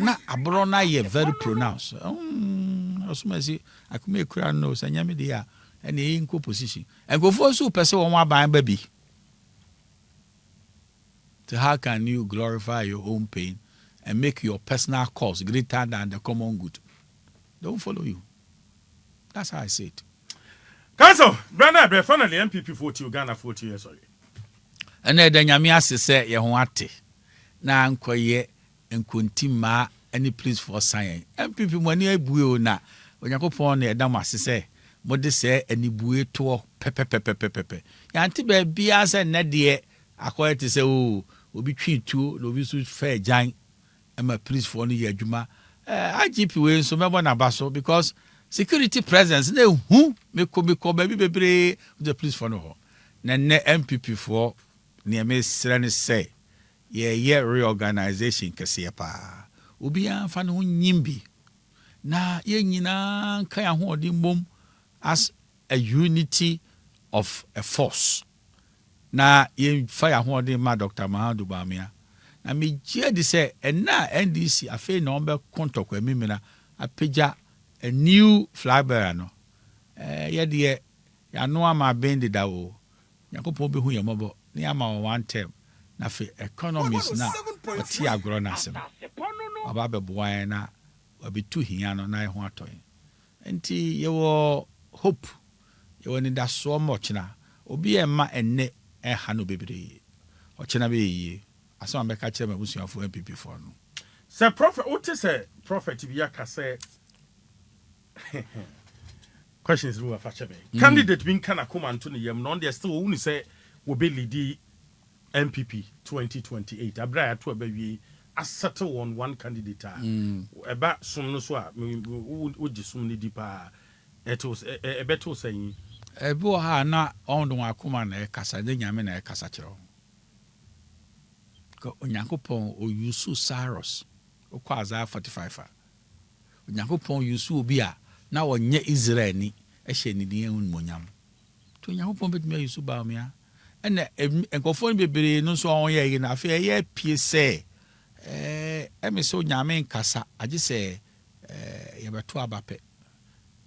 now Abrona is very pronounced. I could make a nose and Yamidia and the inco position. And go for super so on one baby. So how can you glorify your own pain and make your personal cause greater than the common good? Don't follow you. That's how I say it. Council, Brother, finally MPP 40 Ghana 40 years sorry. And then Nyame ase say ye ho ate. Na nkoye nkontima any please for sign. MPP money ebuo na Onyankopon na edam ase say mode say anibue to pepepepepepe. Ya nti ba bia say ne de akoye te say o obi twitu no obi so fair jan ama please for no ye adwuma. IGP we so mebo na baso because security presence na hu me ko baby bebre the police for no na MPP for near me srane say ye reorganization kese pa obi anfa no nyimbi na ye nyina kan ya ho odi mbom as a unity of a force na ye fire ho odi ma Dr. Mahadu Bamia na me gie di say na NDC afi na ombe kontoko emimina apeja a new flag bearer no ye de ya no ama bend da wo Yakopon be hu yemobo na ya ma one term na fe economies na oti agro na asem aba be boan na obi tu hia no na ho atoy enti ye wo hope ye woni da so much na obi e ma enne e ha no bebre o chena be yi aso ambeka kire mabusuafo MPP for no say prophet what is a prophet bi aka say questions we have fache be candidate bin kana come anto ne yam no there still who say we be lead MPP 2028 abra to abawie settle on one candidate eba sum no so a wo gisum ne dipa etos ebeto saying ebo ha na ondo akoma na kasa de nyame na kasa kiro ko Onyankopon o yusu Cyrus o kwa Isaiah 45 Onyankopon yusu obi a na wonye Israel ni ehye ni din monyam to Onyankopon betumi yusu ba omia ene enkofo bebere no so on ye na afi ye pie se emiso nyame nkasa age se ye beto abape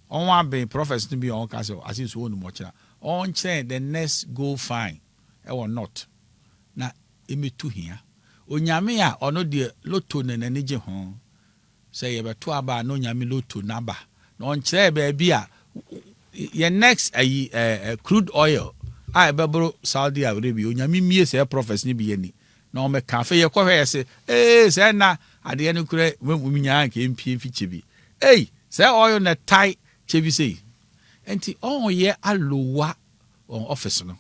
on wa be prophets to be on kasa asinso wonu mo kira on chen the next go fine e will not na emetu hia onyame a ono de loto na nanije ho say ye beto aba no nyame loto naba na on kire ba bia ye next crude oil I bebro Saudi Arabia onyame mie say prophets ni bi ani na o me ka fe ye ko hwe say say na ade ne kure nya nke mpie fiche bi say oil na tie chebi say enti on ye alowa on office no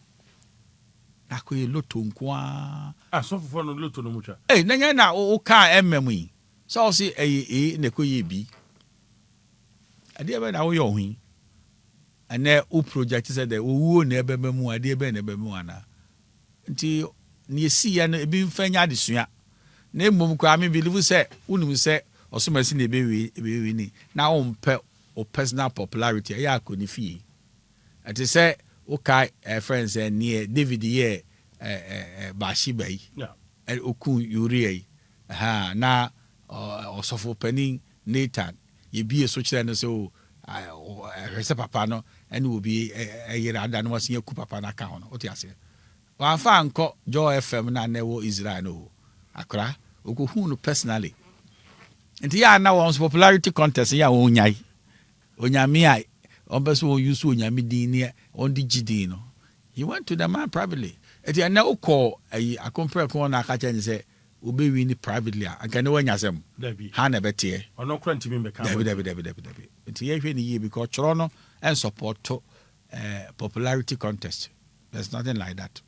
akoye loto nkoa so for no loto no mucha na nya na o ka yi so say na koye bi ade be na wo yo hu ane u project said that owo na ebe mu ade ebe na ebe mu ana nti ne esi ya no ebi mfanya adesua na emom kwa me believe say unum say osomasi na ebe ni na o mpe o personal popularity ya akoni fie ati say o kai friends near David ye Bashiba yi okun yuri na osofo panin Nathan ye bie so kire no so rese papa no ene obi yere ada no wase yaku papa na ka ho no oti ase wa fa anko Joy FM na newo Israel no akra okohu no personally enti ya na won popularity contest ya onyai onyame a on beso won use onyame din ne on di gidi no he went to the man privately enti na ukọ akompre ko na aka chen se obe win privately aka ne wanya sem ha na betie ono kra ntimi mbeka dabi enti ye hwe ni ye because choro no and support to popularity contest. There's nothing like that.